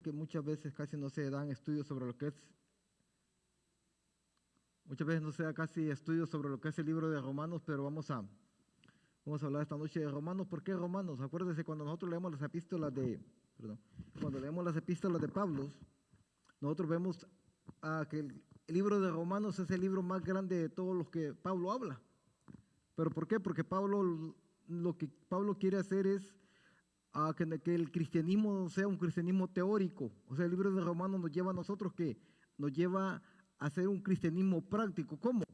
que muchas veces casi no se dan estudios sobre lo que es, muchas veces no se da casi estudios sobre lo que es el libro de Romanos, pero vamos a hablar esta noche de Romanos. ¿Por qué Romanos? Acuérdense, cuando nosotros leemos las epístolas de Pablo, nosotros vemos que el libro de Romanos es el libro más grande de todos los que Pablo habla. ¿Pero por qué? Porque lo que Pablo quiere hacer es que el cristianismo no sea un cristianismo teórico. O sea, el libro de Romanos nos lleva a nosotros, nos lleva a hacer un cristianismo práctico. ¿Cómo?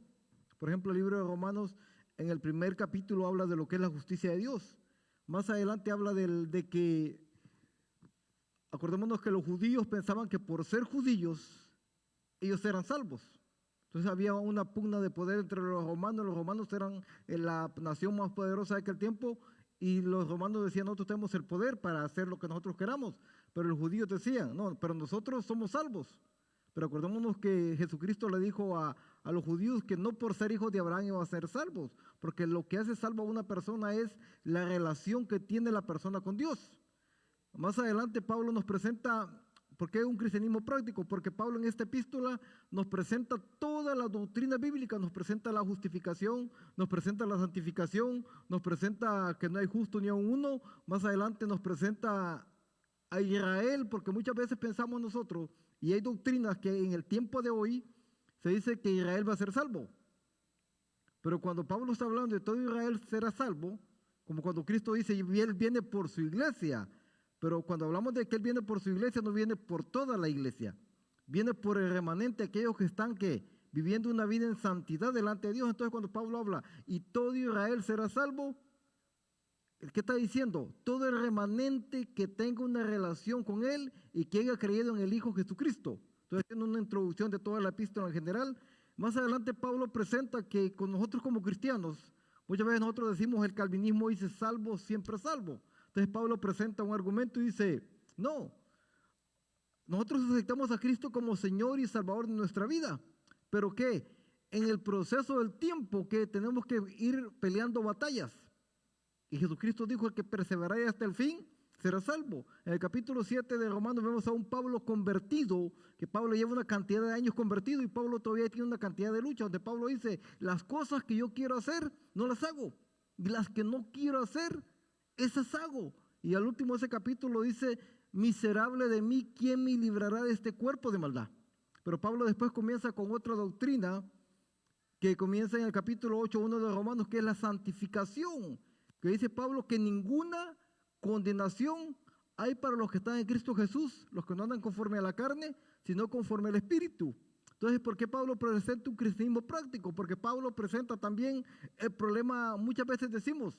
Por ejemplo, el libro de Romanos en el primer capítulo habla de lo que es la justicia de Dios. Más adelante habla de que, acordémonos que los judíos pensaban que por ser judíos ellos eran salvos. Entonces había una pugna de poder entre los romanos. Los romanos eran la nación más poderosa de aquel tiempo y los romanos decían: nosotros tenemos el poder para hacer lo que nosotros queramos. Pero los judíos decían: no, pero nosotros somos salvos. Pero acordémonos que Jesucristo le dijo a los judíos que no por ser hijos de Abraham iban a ser salvos, porque lo que hace salvo a una persona es la relación que tiene la persona con Dios. Más adelante Pablo nos presenta, ¿por qué un cristianismo práctico? Porque Pablo en esta epístola nos presenta toda la doctrina bíblica, nos presenta la justificación, nos presenta la santificación, nos presenta que no hay justo ni aun uno. Más adelante nos presenta a Israel, porque muchas veces pensamos nosotros, y hay doctrinas que en el tiempo de hoy se dice que Israel va a ser salvo. Pero cuando Pablo está hablando de todo Israel será salvo, como cuando Cristo dice, y Él viene por su iglesia. Pero cuando hablamos de que Él viene por su iglesia, no viene por toda la iglesia. Viene por el remanente, aquellos que están viviendo una vida en santidad delante de Dios. Entonces cuando Pablo habla, y todo Israel será salvo, ¿qué está diciendo? Todo el remanente que tenga una relación con Él y que haya creído en el Hijo Jesucristo. Entonces, haciendo una introducción de toda la epístola en general. Más adelante Pablo presenta que con nosotros como cristianos, muchas veces nosotros decimos, el calvinismo dice salvo, siempre salvo. Entonces Pablo presenta un argumento y dice: no, nosotros aceptamos a Cristo como Señor y Salvador de nuestra vida, pero que en el proceso del tiempo que tenemos que ir peleando batallas. Y Jesucristo dijo: el que perseverare hasta el fin será salvo. En el capítulo 7 de Romanos vemos a un Pablo convertido, que Pablo lleva una cantidad de años convertido y Pablo todavía tiene una cantidad de lucha, donde Pablo dice: las cosas que yo quiero hacer no las hago, y las que no quiero hacer, esas hago. Y al último de ese capítulo dice: miserable de mí, ¿quién me librará de este cuerpo de maldad? Pero Pablo después comienza con otra doctrina que comienza en el capítulo 8:1 de Romanos, que es la santificación, que dice Pablo que ninguna condenación hay para los que están en Cristo Jesús, los que no andan conforme a la carne, sino conforme al Espíritu. Entonces, ¿por qué Pablo presenta un cristianismo práctico? Porque Pablo presenta también el problema, muchas veces decimos,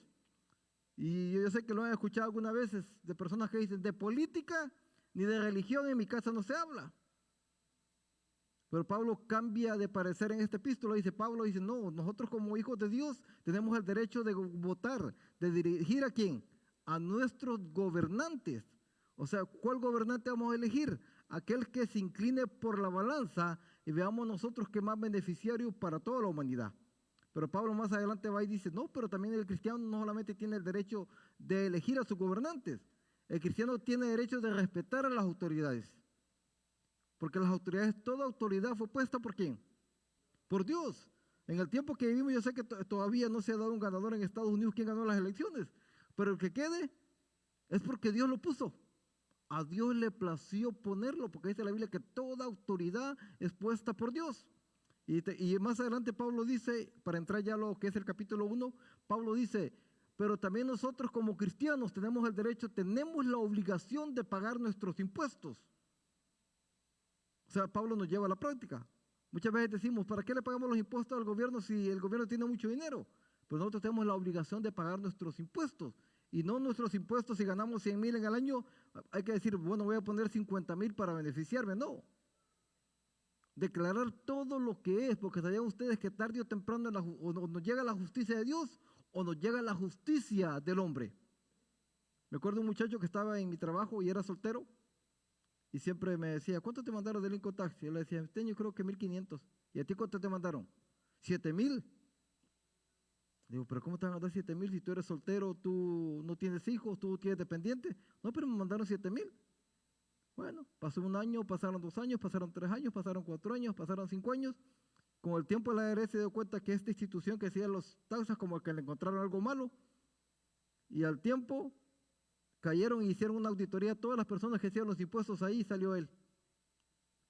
y yo sé que lo han escuchado algunas veces, de personas que dicen: de política ni de religión en mi casa no se habla. Pero Pablo cambia de parecer en esta epístola. Pablo dice: no, nosotros como hijos de Dios tenemos el derecho de votar, de dirigir ¿a quién? A nuestros gobernantes. O sea, ¿cuál gobernante vamos a elegir? Aquel que se incline por la balanza y veamos nosotros que más beneficiario para toda la humanidad. Pero Pablo más adelante va y dice: no, pero también el cristiano no solamente tiene el derecho de elegir a sus gobernantes. El cristiano tiene derecho de respetar a las autoridades. Porque las autoridades, toda autoridad fue puesta ¿por quién? Por Dios. En el tiempo que vivimos, yo sé que todavía no se ha dado un ganador en Estados Unidos quien ganó las elecciones, pero el que quede es porque Dios lo puso. A Dios le plació ponerlo, porque dice la Biblia que toda autoridad es puesta por Dios. Y más adelante Pablo dice, para entrar ya a lo que es el capítulo 1, Pablo dice: pero también nosotros como cristianos tenemos el derecho, tenemos la obligación de pagar nuestros impuestos. O sea, Pablo nos lleva a la práctica. Muchas veces decimos: ¿para qué le pagamos los impuestos al gobierno si el gobierno tiene mucho dinero? Pues nosotros tenemos la obligación de pagar nuestros impuestos. Y no nuestros impuestos, si ganamos 100,000 en el año, hay que decir: bueno, voy a poner 50,000 para beneficiarme. No. Declarar todo lo que es, porque sabían ustedes que tarde o temprano o nos llega la justicia de Dios o nos llega la justicia del hombre. Me acuerdo de un muchacho que estaba en mi trabajo y era soltero. Y siempre me decía: ¿cuánto te mandaron del Incotaxi? Yo le decía: este año creo que 1,500. ¿Y a ti cuánto te mandaron? 7,000. Digo: ¿pero cómo te van a mandar 7,000 si tú eres soltero, tú no tienes hijos, tú tienes dependientes? No, pero me mandaron 7,000. Bueno, Bueno, pasó un año, pasaron 2 años, pasaron 3 años, pasaron 4 años, pasaron 5 años. Con el tiempo la IRS se dio cuenta que esta institución que hacía los taxas como que le encontraron algo malo. Y al tiempo cayeron y hicieron una auditoría a todas las personas que hacían los impuestos ahí y salió él.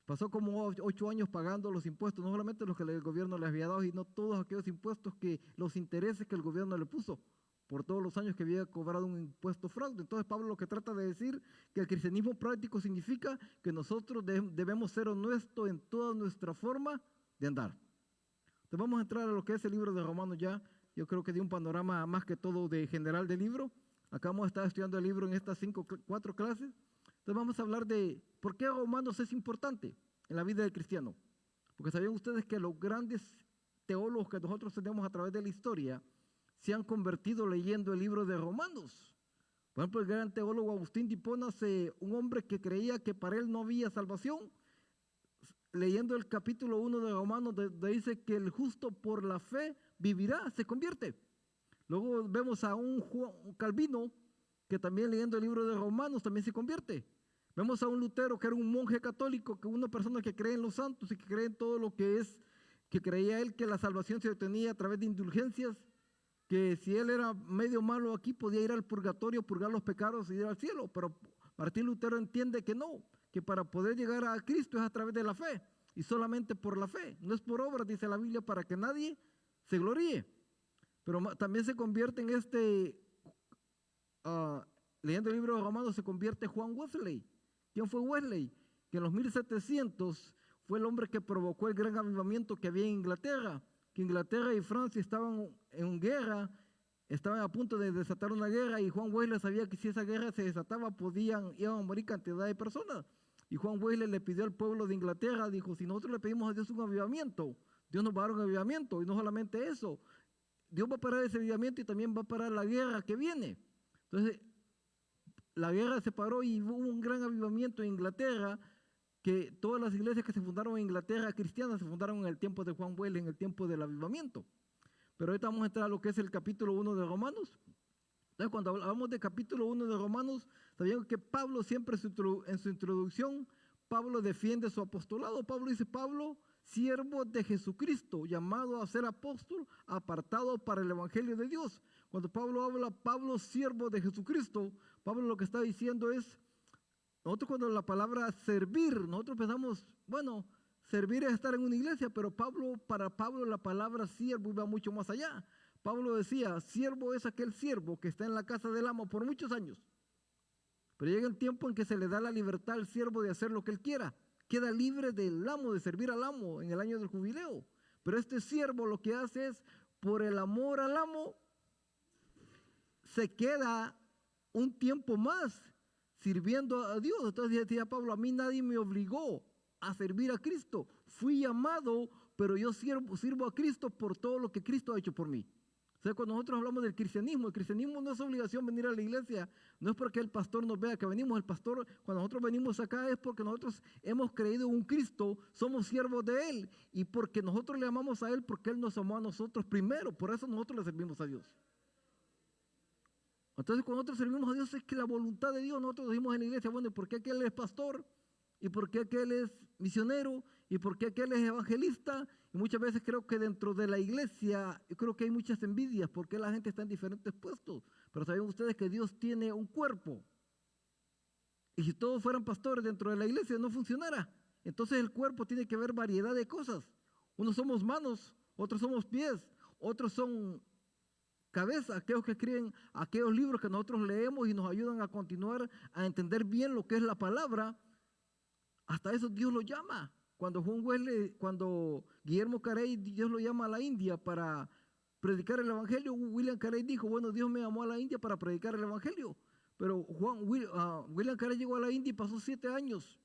Pasó como 8 años pagando los impuestos, no solamente los que el gobierno les había dado, sino todos aquellos impuestos los intereses que el gobierno le puso por todos los años que había cobrado un impuesto fraude. Entonces Pablo lo que trata de decir que el cristianismo práctico significa que nosotros debemos ser honestos en toda nuestra forma de andar. Entonces vamos a entrar a lo que es el libro de Romanos ya. Yo creo que di un panorama más que todo de general del libro. Acá vamos a estar estudiando el libro en estas 4 clases. Entonces vamos a hablar de por qué Romanos es importante en la vida del cristiano. Porque sabían ustedes que los grandes teólogos que nosotros tenemos a través de la historia se han convertido leyendo el libro de Romanos. Por ejemplo, el gran teólogo Agustín de Hipona, un hombre que creía que para él no había salvación, leyendo el capítulo 1 de Romanos, dice que el justo por la fe vivirá, se convierte. Luego vemos a un Calvino que también leyendo el libro de Romanos también se convierte. Vemos a un Lutero que era un monje católico, que una persona que cree en los santos y que cree en todo lo que es, que creía él que la salvación se obtenía a través de indulgencias, que si él era medio malo aquí podía ir al purgatorio, purgar los pecados y ir al cielo. Pero Martín Lutero entiende que no, que para poder llegar a Cristo es a través de la fe y solamente por la fe. No es por obras, dice la Biblia, para que nadie se gloríe. Pero también se convierte en leyendo el libro de Romanos, se convierte Juan Wesley. ¿Quién fue Wesley? Que en los 1700 fue el hombre que provocó el gran avivamiento que había en Inglaterra, que Inglaterra y Francia estaban en guerra, estaban a punto de desatar una guerra y Juan Wesley sabía que si esa guerra se desataba iban a morir cantidad de personas. Y Juan Wesley le pidió al pueblo de Inglaterra, dijo, si nosotros le pedimos a Dios un avivamiento, Dios nos va a dar un avivamiento. Y no solamente eso, Dios va a parar ese avivamiento y también va a parar la guerra que viene. Entonces, la guerra se paró y hubo un gran avivamiento en Inglaterra, que todas las iglesias que se fundaron en Inglaterra cristianas se fundaron en el tiempo de Juan Wesley, en el tiempo del avivamiento. Pero ahorita vamos a entrar a lo que es el capítulo 1 de Romanos. Entonces, cuando hablamos de capítulo 1 de Romanos, sabían que Pablo siempre en su introducción, Pablo defiende su apostolado. Pablo dice, Pablo, siervo de Jesucristo, llamado a ser apóstol, apartado para el evangelio de Dios. Cuando Pablo habla, Pablo, siervo de Jesucristo, Pablo lo que está diciendo es, nosotros cuando la palabra servir, nosotros pensamos, bueno, servir es estar en una iglesia, pero para Pablo la palabra siervo va mucho más allá. Pablo decía, siervo es aquel siervo que está en la casa del amo por muchos años. Pero llega el tiempo en que se le da la libertad al siervo de hacer lo que él quiera. Queda libre del amo, de servir al amo en el año del jubileo. Pero este siervo lo que hace es, por el amor al amo, se queda un tiempo más sirviendo a Dios. Entonces decía Pablo, a mí nadie me obligó a servir a Cristo. Fui llamado, pero yo sirvo a Cristo por todo lo que Cristo ha hecho por mí. O sea, cuando nosotros hablamos del cristianismo, el cristianismo no es obligación venir a la iglesia, no es porque el pastor nos vea que venimos, el pastor, cuando nosotros venimos acá es porque nosotros hemos creído en un Cristo, somos siervos de Él, y porque nosotros le amamos a Él, porque Él nos amó a nosotros primero, por eso nosotros le servimos a Dios. Entonces, cuando nosotros servimos a Dios, es que la voluntad de Dios, nosotros decimos en la iglesia, bueno, ¿y por qué aquel es pastor? ¿Y por qué aquel es misionero? ¿Y por qué aquel es evangelista? Y muchas veces creo que dentro de la iglesia, yo creo que hay muchas envidias porque la gente está en diferentes puestos. Pero saben ustedes que Dios tiene un cuerpo. Y si todos fueran pastores dentro de la iglesia, no funcionara. Entonces el cuerpo tiene que ver variedad de cosas. Unos somos manos, otros somos pies, otros son cabeza, aquellos que escriben aquellos libros que nosotros leemos y nos ayudan a continuar a entender bien lo que es la palabra. Hasta eso Dios lo llama. Cuando Guillermo Carey, Dios lo llama a la India para predicar el evangelio, William Carey dijo, bueno, Dios me llamó a la India para predicar el evangelio. Pero William Carey llegó a la India y pasó 7 años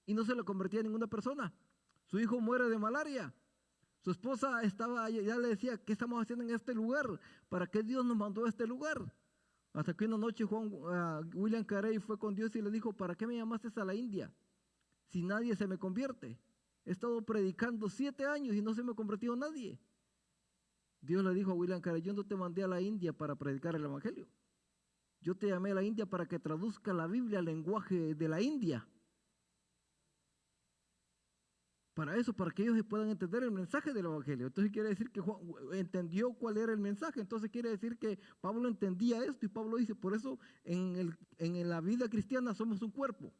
y no se le convertía en ninguna persona. Su hijo muere de malaria. Su esposa ya le decía, ¿qué estamos haciendo en este lugar? ¿Para qué Dios nos mandó a este lugar? Hasta que una noche William Carey fue con Dios y le dijo, ¿para qué me llamaste a la India? Si nadie se me convierte. He estado predicando 7 años y no se me ha convertido nadie. Dios le dijo a William Carey, yo no te mandé a la India para predicar el evangelio. Yo te llamé a la India para que traduzca la Biblia al lenguaje de la India. para eso, para que ellos puedan entender el mensaje del Evangelio. Entonces quiere decir que Juan entendió cuál era el mensaje. Entonces quiere decir que Pablo entendía esto y Pablo dice, por eso en la vida cristiana somos un cuerpo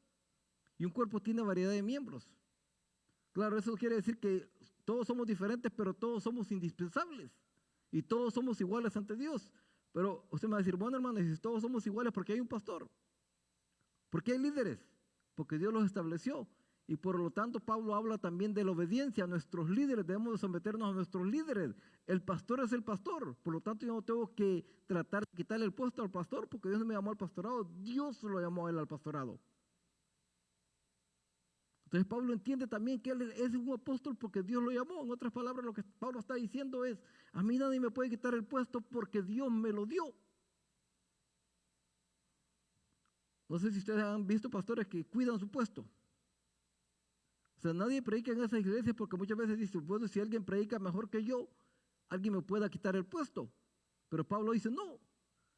y un cuerpo tiene variedad de miembros. Claro, eso quiere decir que todos somos diferentes, pero todos somos indispensables y todos somos iguales ante Dios. Pero usted me va a decir, bueno, hermano, si todos somos iguales, ¿por qué hay un pastor? ¿Por qué hay líderes? Porque Dios los estableció. Y por lo tanto, Pablo habla también de la obediencia a nuestros líderes. Debemos de someternos a nuestros líderes. El pastor es el pastor. Por lo tanto, yo no tengo que tratar de quitarle el puesto al pastor porque Dios no me llamó al pastorado. Dios lo llamó a él al pastorado. Entonces, Pablo entiende también que él es un apóstol porque Dios lo llamó. En otras palabras, lo que Pablo está diciendo es, a mí nadie me puede quitar el puesto porque Dios me lo dio. No sé si ustedes han visto pastores que cuidan su puesto. O sea, nadie predica en esa iglesia porque muchas veces dice, bueno, si alguien predica mejor que yo, alguien me pueda quitar el puesto. Pero Pablo dice, no,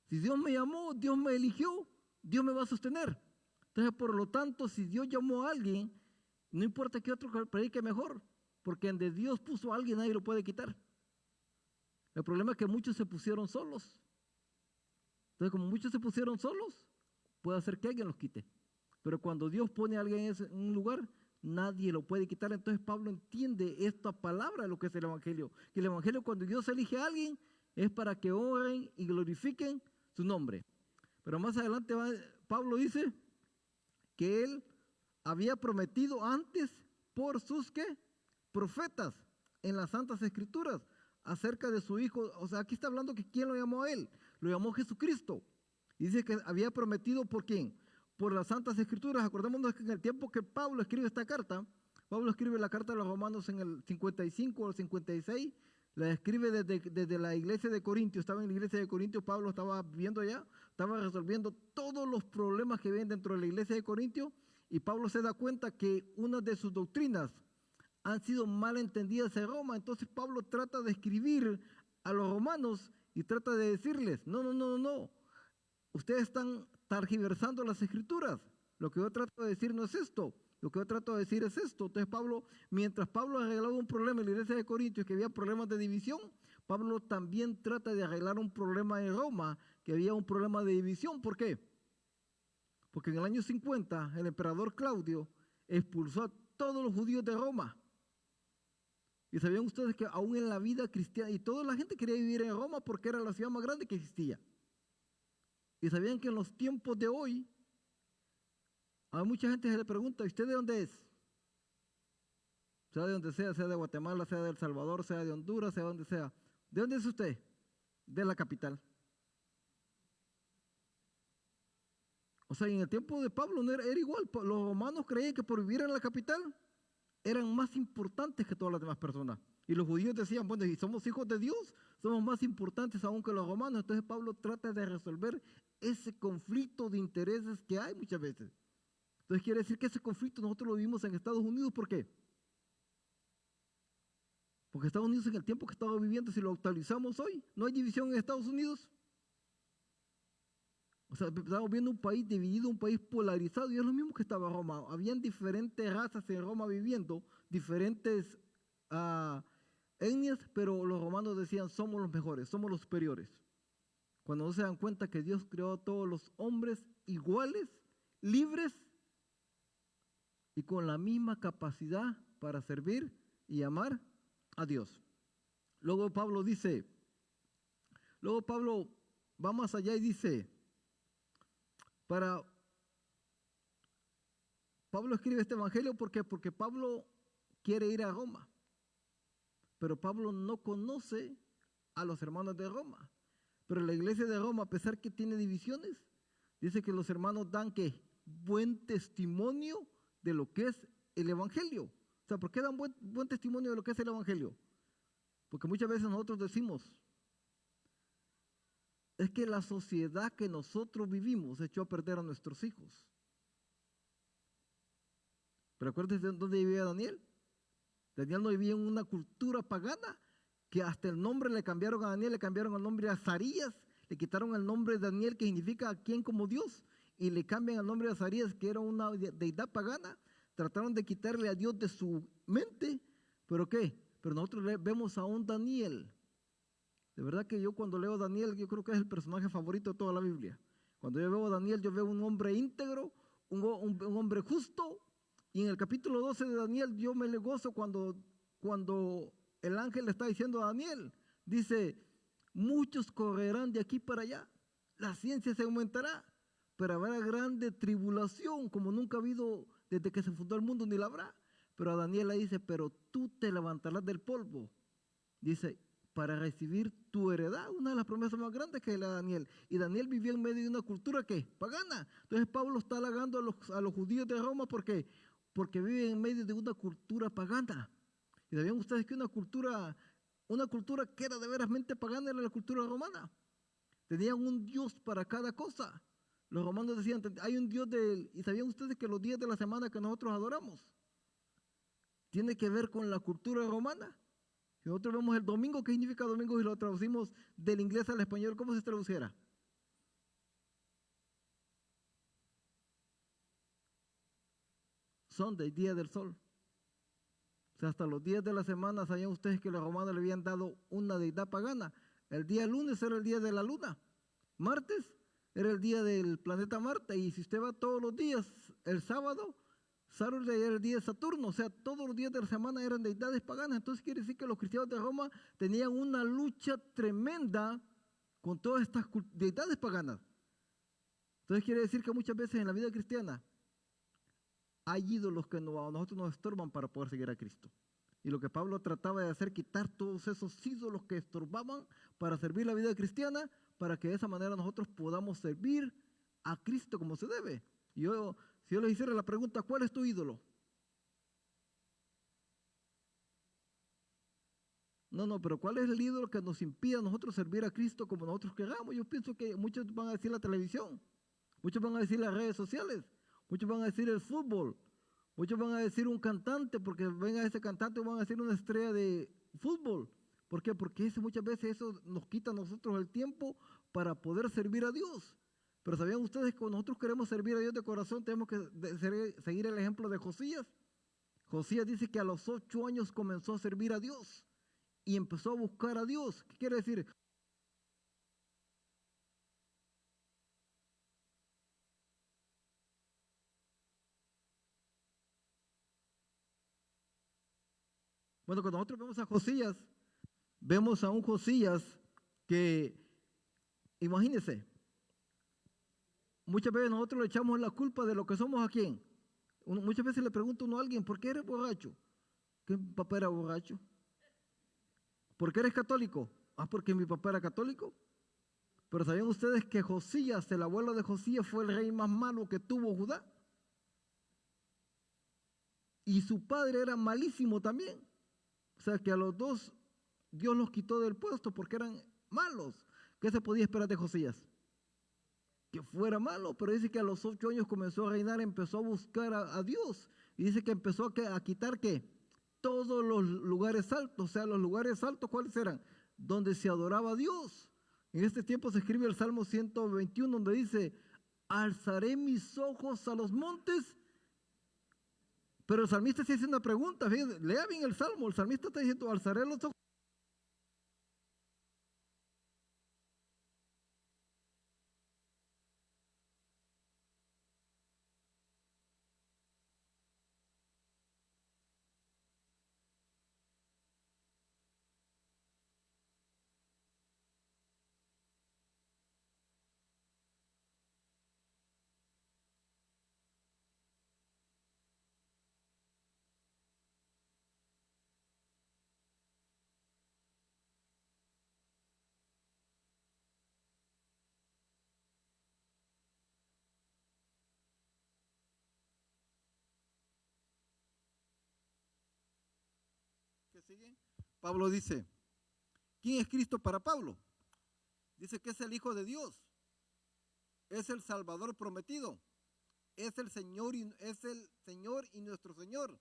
si Dios me llamó, Dios me eligió, Dios me va a sostener. Entonces, por lo tanto, si Dios llamó a alguien, no importa que otro predique mejor, porque donde Dios puso a alguien, nadie lo puede quitar. El problema es que muchos se pusieron solos. Entonces, como muchos se pusieron solos, puede hacer que alguien los quite. Pero cuando Dios pone a alguien en un lugar, nadie lo puede quitar. Entonces Pablo entiende esta palabra de lo que es el Evangelio. Que el Evangelio, cuando Dios elige a alguien, es para que honren y glorifiquen su nombre. Pero más adelante Pablo dice que él había prometido antes por sus ¿qué? Profetas en las Santas Escrituras acerca de su hijo. O sea, aquí está hablando que ¿quién lo llamó a él? Lo llamó Jesucristo. Y dice que había prometido ¿por quién? Por las Santas Escrituras. Acordémonos que en el tiempo que Pablo escribe esta carta, Pablo escribe la carta a los romanos en el 55 o 56, la escribe desde la iglesia de Corintios. Estaba en la iglesia de Corintios, Pablo estaba viviendo allá, estaba resolviendo todos los problemas que ven dentro de la iglesia de Corintios, y Pablo se da cuenta que una de sus doctrinas han sido mal entendidas en Roma. Entonces Pablo trata de escribir a los romanos y trata de decirles, no. Ustedes están tergiversando las escrituras. Lo que yo trato de decir no es esto. Lo que yo trato de decir es esto. Entonces mientras Pablo arreglaba un problema en la iglesia de Corintios, que había problemas de división, Pablo también trata de arreglar un problema en Roma, que había un problema de división. ¿Por qué? Porque en el año 50 el emperador Claudio expulsó a todos los judíos de Roma. Y sabían ustedes que aún en la vida cristiana, y toda la gente quería vivir en Roma porque era la ciudad más grande que existía. Y sabían que en los tiempos de hoy, a mucha gente se le pregunta, ¿usted de dónde es? Sea de donde sea de Guatemala, sea de El Salvador, sea de Honduras, sea de donde sea. ¿De dónde es usted? De la capital. O sea, en el tiempo de Pablo no era igual. Los romanos creían que por vivir en la capital eran más importantes que todas las demás personas. Y los judíos decían, bueno, si somos hijos de Dios, somos más importantes aún que los romanos. Entonces Pablo trata de resolver ese conflicto de intereses que hay muchas veces. Entonces quiere decir que ese conflicto nosotros lo vivimos en Estados Unidos. ¿Por qué? Porque Estados Unidos en el tiempo que estamos viviendo, si lo actualizamos hoy, no hay división en Estados Unidos. O sea, estamos viendo un país dividido, un país polarizado, y es lo mismo que estaba Roma. Habían diferentes razas en Roma viviendo, diferentes etnias, pero los romanos decían, somos los mejores, somos los superiores. Cuando no se dan cuenta que Dios creó a todos los hombres iguales, libres y con la misma capacidad para servir y amar a Dios. Luego Pablo va más allá y dice, Pablo escribe este evangelio porque Pablo quiere ir a Roma, pero Pablo no conoce a los hermanos de Roma. Pero la iglesia de Roma, a pesar que tiene divisiones, dice que los hermanos dan ¿qué? Buen testimonio de lo que es el evangelio. O sea, ¿por qué dan buen testimonio de lo que es el evangelio? Porque muchas veces nosotros decimos, es que la sociedad que nosotros vivimos echó a perder a nuestros hijos. Pero acuérdense de dónde vivía Daniel. Daniel no vivía en una cultura pagana, que hasta el nombre le cambiaron a Daniel, le cambiaron el nombre a Azarías, le quitaron el nombre de Daniel, que significa a quién como Dios, y le cambian el nombre de Azarías, que era una deidad pagana. trataron de quitarle a Dios de su mente, pero ¿qué? Pero nosotros vemos a un Daniel. De verdad que yo cuando leo a Daniel, yo creo que es el personaje favorito de toda la Biblia. Cuando yo veo a Daniel, yo veo un hombre íntegro, un hombre justo, y en el capítulo 12 de Daniel yo me le gozo cuando el ángel le está diciendo a Daniel, dice, muchos correrán de aquí para allá, la ciencia se aumentará, pero habrá grande tribulación como nunca ha habido desde que se fundó el mundo, ni la habrá. Pero a Daniel le dice, pero tú te levantarás del polvo, dice, para recibir tu heredad, una de las promesas más grandes que le da Daniel. Y Daniel vivía en medio de una cultura que pagana. Entonces Pablo está halagando a los judíos de Roma porque viven en medio de una cultura pagana. Y sabían ustedes que una cultura que era de verasmente pagana era la cultura romana. Tenían un Dios para cada cosa. Los romanos decían, hay un Dios y sabían ustedes que los días de la semana que nosotros adoramos tiene que ver con la cultura romana. Si nosotros vemos el domingo, ¿qué significa domingo? Y lo traducimos del inglés al español, ¿cómo se traduciera? Sunday, día del sol. O sea, hasta los días de la semana sabían ustedes que los romanos le habían dado una deidad pagana. El día lunes era el día de la luna. Martes era el día del planeta Marte. Y si usted va todos los días, el sábado era el día de Saturno. O sea, todos los días de la semana eran deidades paganas. Entonces quiere decir que los cristianos de Roma tenían una lucha tremenda con todas estas deidades paganas. Entonces quiere decir que muchas veces en la vida cristiana hay ídolos que a nosotros nos estorban para poder seguir a Cristo. Y lo que Pablo trataba de hacer, quitar todos esos ídolos que estorbaban para servir la vida cristiana, para que de esa manera nosotros podamos servir a Cristo como se debe. Si yo les hiciera la pregunta, ¿cuál es tu ídolo? No, pero ¿cuál es el ídolo que nos impide a nosotros servir a Cristo como nosotros queramos? Yo pienso que muchos van a decir la televisión, muchos van a decir las redes sociales, muchos van a decir el fútbol, muchos van a decir un cantante, porque ven a ese cantante van a decir una estrella de fútbol. ¿Por qué? Porque muchas veces eso nos quita a nosotros el tiempo para poder servir a Dios. Pero ¿sabían ustedes que cuando nosotros queremos servir a Dios de corazón tenemos que seguir el ejemplo de Josías? Josías dice que a los 8 años comenzó a servir a Dios y empezó a buscar a Dios. ¿Qué quiere decir? Bueno, cuando nosotros vemos a Josías, vemos a un Josías que, imagínense, muchas veces nosotros le echamos la culpa de lo que somos a quién. Muchas veces le pregunta uno a alguien, ¿por qué eres borracho? ¿Que mi papá era borracho? ¿Por qué eres católico? Ah, porque mi papá era católico. Pero ¿sabían ustedes que Josías, el abuelo de Josías, fue el rey más malo que tuvo Judá? Y su padre era malísimo también. O sea que a los dos Dios los quitó del puesto porque eran malos. ¿Qué se podía esperar de Josías? Que fuera malo, pero dice que a los 8 años comenzó a reinar, empezó a buscar a Dios. Y dice que empezó a quitar ¿qué? Todos los lugares altos. O sea, los lugares altos, ¿cuáles eran? Donde se adoraba a Dios. En este tiempo se escribe el Salmo 121, donde dice, alzaré mis ojos a los montes. Pero el salmista se hace una pregunta, fíjense, lea bien el Salmo, el salmista está diciendo, alzaré los ojos. ¿Qué sigue? Pablo dice, ¿quién es Cristo para Pablo? Dice que es el Hijo de Dios, es el Salvador prometido, es el Señor y nuestro Señor,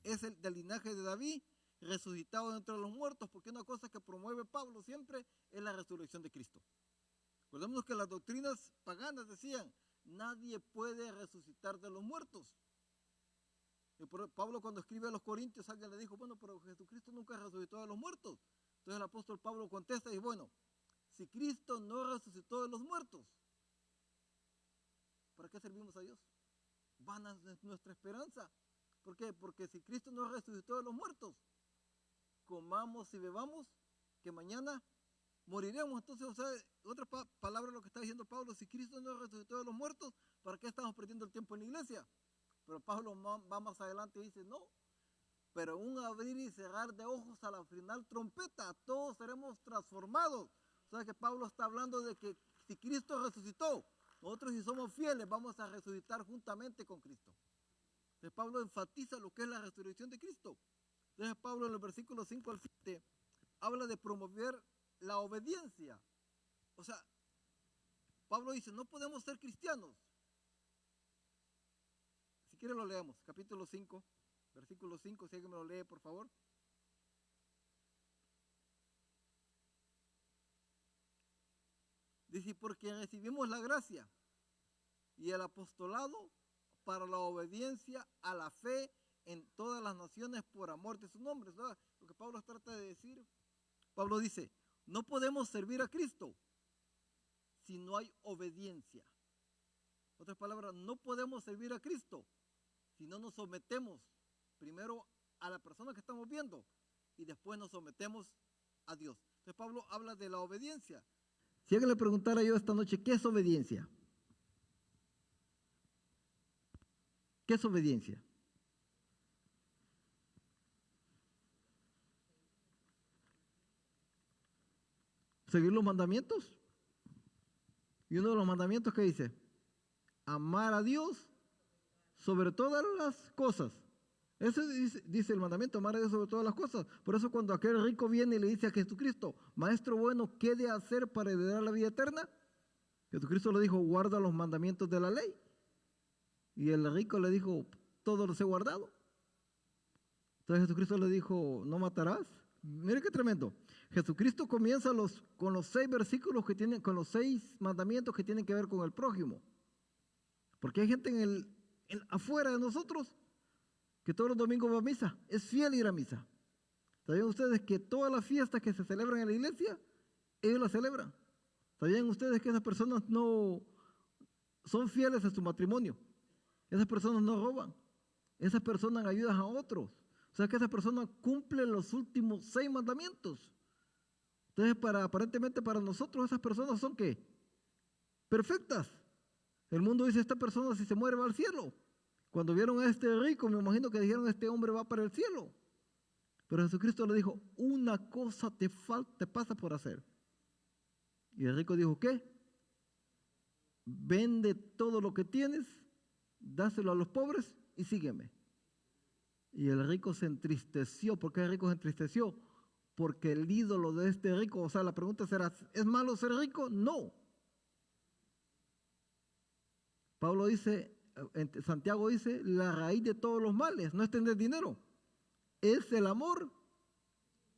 es el del linaje de David, resucitado de entre los muertos, porque una cosa que promueve Pablo siempre es la resurrección de Cristo. Recordemos que las doctrinas paganas decían, nadie puede resucitar de los muertos. Pablo cuando escribe a los Corintios, alguien le dijo, bueno, pero Jesucristo nunca resucitó de los muertos. Entonces el apóstol Pablo contesta y dice, bueno, si Cristo no resucitó de los muertos, ¿para qué servimos a Dios? Vana es nuestra esperanza. ¿Por qué? Porque si Cristo no resucitó de los muertos, comamos y bebamos, que mañana moriremos. Entonces, o sea, otra palabra lo que está diciendo Pablo, si Cristo no resucitó de los muertos, ¿para qué estamos perdiendo el tiempo en la iglesia? Pero Pablo va más adelante y dice, no, pero un abrir y cerrar de ojos a la final trompeta, todos seremos transformados. O sea que Pablo está hablando de que si Cristo resucitó, nosotros si somos fieles vamos a resucitar juntamente con Cristo. Entonces Pablo enfatiza lo que es la resurrección de Cristo. Entonces Pablo en los versículos 5 al 7 habla de promover la obediencia. O sea, Pablo dice, no podemos ser cristianos. Si quiere lo leemos, capítulo 5, versículo 5, si alguien me lo lee, por favor. Dice, porque recibimos la gracia y el apostolado para la obediencia a la fe en todas las naciones por amor de su nombre. O sea, lo que Pablo trata de decir, Pablo dice, no podemos servir a Cristo si no hay obediencia. Otras palabras, no podemos servir a Cristo si no nos sometemos primero a la persona que estamos viendo y después nos sometemos a Dios. Entonces Pablo habla de la obediencia. Si alguien le preguntara yo esta noche, ¿qué es obediencia? ¿Qué es obediencia? Seguir los mandamientos. Y uno de los mandamientos que dice, amar a Dios sobre todas las cosas. Eso dice el mandamiento, amar a Dios sobre todas las cosas. Por eso cuando aquel rico viene y le dice a Jesucristo, Maestro bueno, ¿qué de hacer para heredar la vida eterna? Jesucristo le dijo, guarda los mandamientos de la ley. Y el rico le dijo, todos los he guardado. Entonces Jesucristo le dijo, no matarás. Mire qué tremendo. Jesucristo comienza con los 6 versículos que tienen, con los 6 mandamientos que tienen que ver con el prójimo. Porque hay gente afuera de nosotros que todos los domingos va a misa, es fiel ir a misa. ¿Sabían ustedes que todas las fiestas que se celebran en la iglesia, ellos las celebran? ¿Sabían ustedes que esas personas no son fieles a su matrimonio? Esas personas no roban, esas personas ayudan a otros. O sea que esas personas cumplen los últimos 6 mandamientos. Entonces, aparentemente para nosotros esas personas son ¿qué? Perfectas. El mundo dice, esta persona si se muere va al cielo. Cuando vieron a este rico, me imagino que dijeron, este hombre va para el cielo. Pero Jesucristo le dijo, una cosa te pasa por hacer. Y el rico dijo, ¿qué? Vende todo lo que tienes, dáselo a los pobres y sígueme. Y el rico se entristeció. ¿Por qué el rico se entristeció? Porque el ídolo de este rico, o sea, la pregunta será, ¿es malo ser rico? No. Pablo dice, Santiago dice, la raíz de todos los males no es tener dinero, es el amor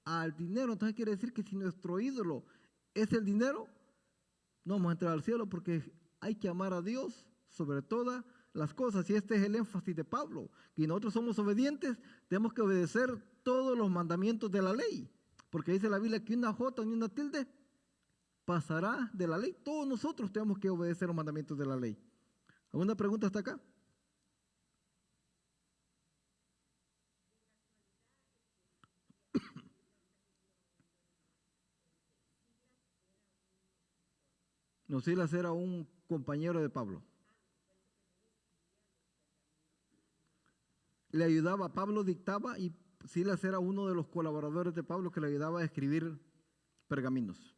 al dinero. Entonces quiere decir que si nuestro ídolo es el dinero, no vamos a entrar al cielo porque hay que amar a Dios sobre todas las cosas. Y este es el énfasis de Pablo, que nosotros somos obedientes, tenemos que obedecer todos los mandamientos de la ley, porque dice la Biblia que una jota ni una tilde pasará de la ley. Todos nosotros tenemos que obedecer los mandamientos de la ley. ¿Alguna pregunta hasta acá? No, Silas era un compañero de Pablo. Le ayudaba, Pablo dictaba y Silas era uno de los colaboradores de Pablo que le ayudaba a escribir pergaminos.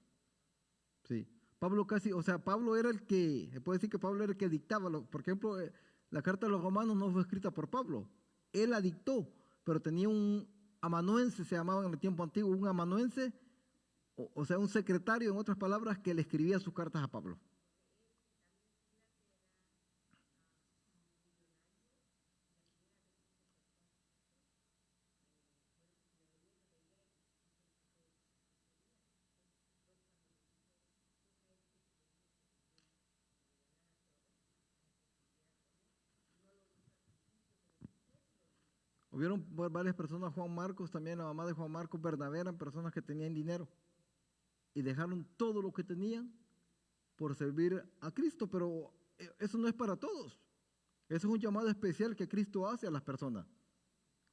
Sí. Pablo casi, o sea, Pablo era el que, se puede decir que Pablo era el que dictaba. Por ejemplo, la carta de los romanos no fue escrita por Pablo. Él la dictó, pero tenía un amanuense, se llamaba en el tiempo antiguo, un amanuense, o sea, un secretario, en otras palabras, que le escribía sus cartas a Pablo. Hubieron varias personas, Juan Marcos, también la mamá de Juan Marcos, Bernabé, eran personas que tenían dinero y dejaron todo lo que tenían por servir a Cristo, pero eso no es para todos. Eso es un llamado especial que Cristo hace a las personas.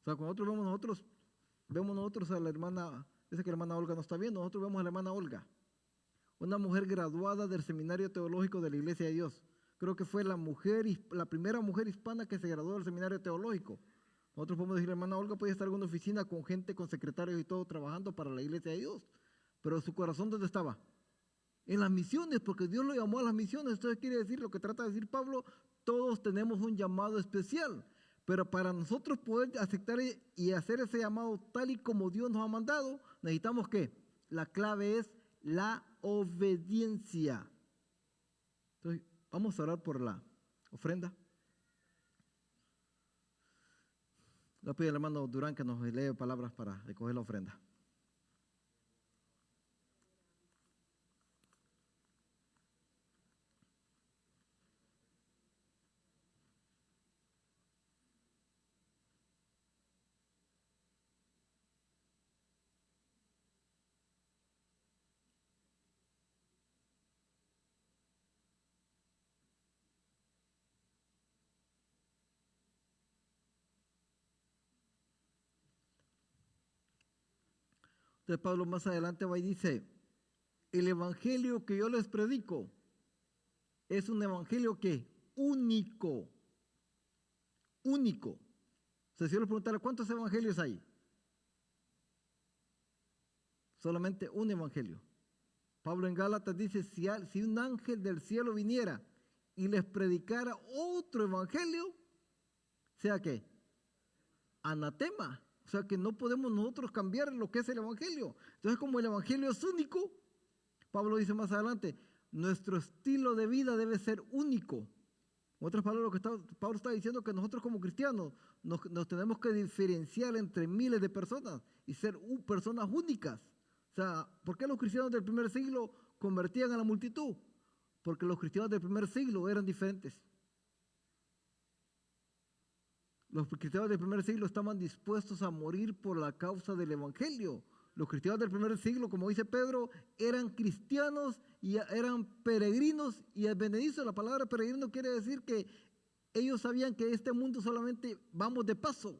O sea, cuando vemos nosotros a la hermana, dice que la hermana Olga no está viendo, nosotros vemos a la hermana Olga, una mujer graduada del Seminario Teológico de la Iglesia de Dios. Creo que fue la primera mujer hispana que se graduó del Seminario Teológico. Nosotros podemos decir, la hermana Olga podía estar en una oficina con gente, con secretarios y todo, trabajando para la Iglesia de Dios. Pero su corazón, ¿dónde estaba? En las misiones, porque Dios lo llamó a las misiones. Entonces quiere decir, lo que trata de decir Pablo, todos tenemos un llamado especial. Pero para nosotros poder aceptar y hacer ese llamado tal y como Dios nos ha mandado, necesitamos que la clave es la obediencia. Entonces, vamos a orar por la ofrenda. Le pido al hermano Durán que nos lee palabras para recoger la ofrenda. Entonces Pablo más adelante va y dice, el evangelio que yo les predico es un evangelio que único. O sea, si yo les preguntara, ¿cuántos evangelios hay? Solamente un evangelio. Pablo en Gálatas dice, si un ángel del cielo viniera y les predicara otro evangelio, sea que anatema. O sea que no podemos nosotros cambiar lo que es el evangelio. Entonces, como el evangelio es único, Pablo dice más adelante, nuestro estilo de vida debe ser único. En otras palabras, Pablo está diciendo que nosotros como cristianos nos tenemos que diferenciar entre miles de personas y ser personas únicas. O sea, ¿por qué los cristianos del primer siglo convertían a la multitud? Porque los cristianos del primer siglo eran diferentes. Los cristianos del primer siglo estaban dispuestos a morir por la causa del evangelio. Los cristianos del primer siglo, como dice Pedro, eran cristianos y eran peregrinos. Y el benedizo, la palabra peregrino quiere decir que ellos sabían que este mundo solamente vamos de paso.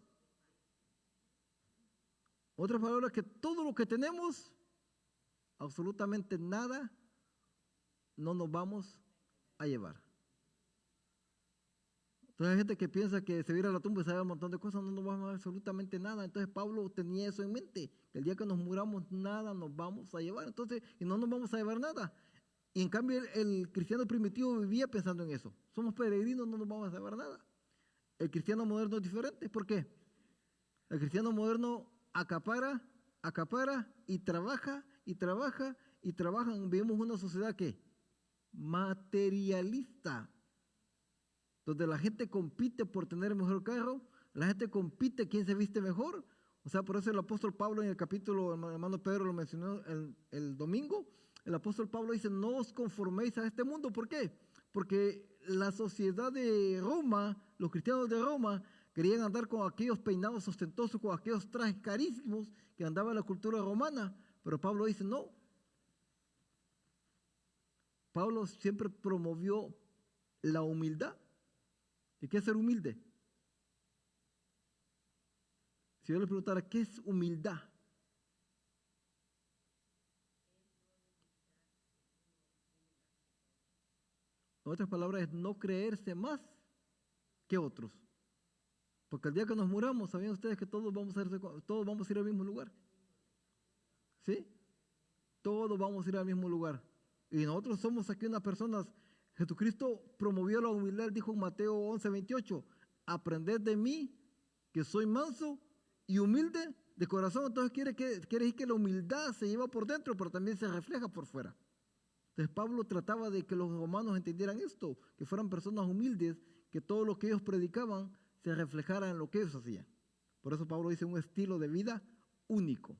Otras palabras, que todo lo que tenemos, absolutamente nada, no nos vamos a llevar. Entonces hay gente que piensa que se viera a la tumba y sabe un montón de cosas, no nos vamos a llevar absolutamente nada. Entonces Pablo tenía eso en mente, que el día que nos muramos nada nos vamos a llevar. Entonces, y no nos vamos a llevar nada. Y en cambio el cristiano primitivo vivía pensando en eso. Somos peregrinos, no nos vamos a llevar nada. El cristiano moderno es diferente. ¿Por qué? El cristiano moderno acapara y trabaja y trabaja y trabaja. Vivimos una sociedad que materialista, donde la gente compite por tener el mejor carro, la gente compite quién se viste mejor. O sea, por eso el apóstol Pablo en el capítulo, el hermano Pedro lo mencionó el domingo, el apóstol Pablo dice, no os conforméis a este mundo. ¿Por qué? Porque la sociedad de Roma, los cristianos de Roma, querían andar con aquellos peinados ostentosos, con aquellos trajes carísimos que andaba en la cultura romana. Pero Pablo dice, no. Pablo siempre promovió la humildad. ¿Y qué es ser humilde? Si yo le preguntara, ¿qué es humildad? En otras palabras, es no creerse más que otros. Porque el día que nos muramos, ¿sabían ustedes que todos vamos a ir al mismo lugar? ¿Sí? Todos vamos a ir al mismo lugar. Y nosotros somos aquí unas personas. Jesucristo promovió la humildad, dijo en Mateo 11:28, aprended de mí, que soy manso y humilde de corazón. Entonces quiere decir que la humildad se lleva por dentro, pero también se refleja por fuera. Entonces Pablo trataba de que los romanos entendieran esto, que fueran personas humildes, que todo lo que ellos predicaban se reflejara en lo que ellos hacían. Por eso Pablo dice un estilo de vida único.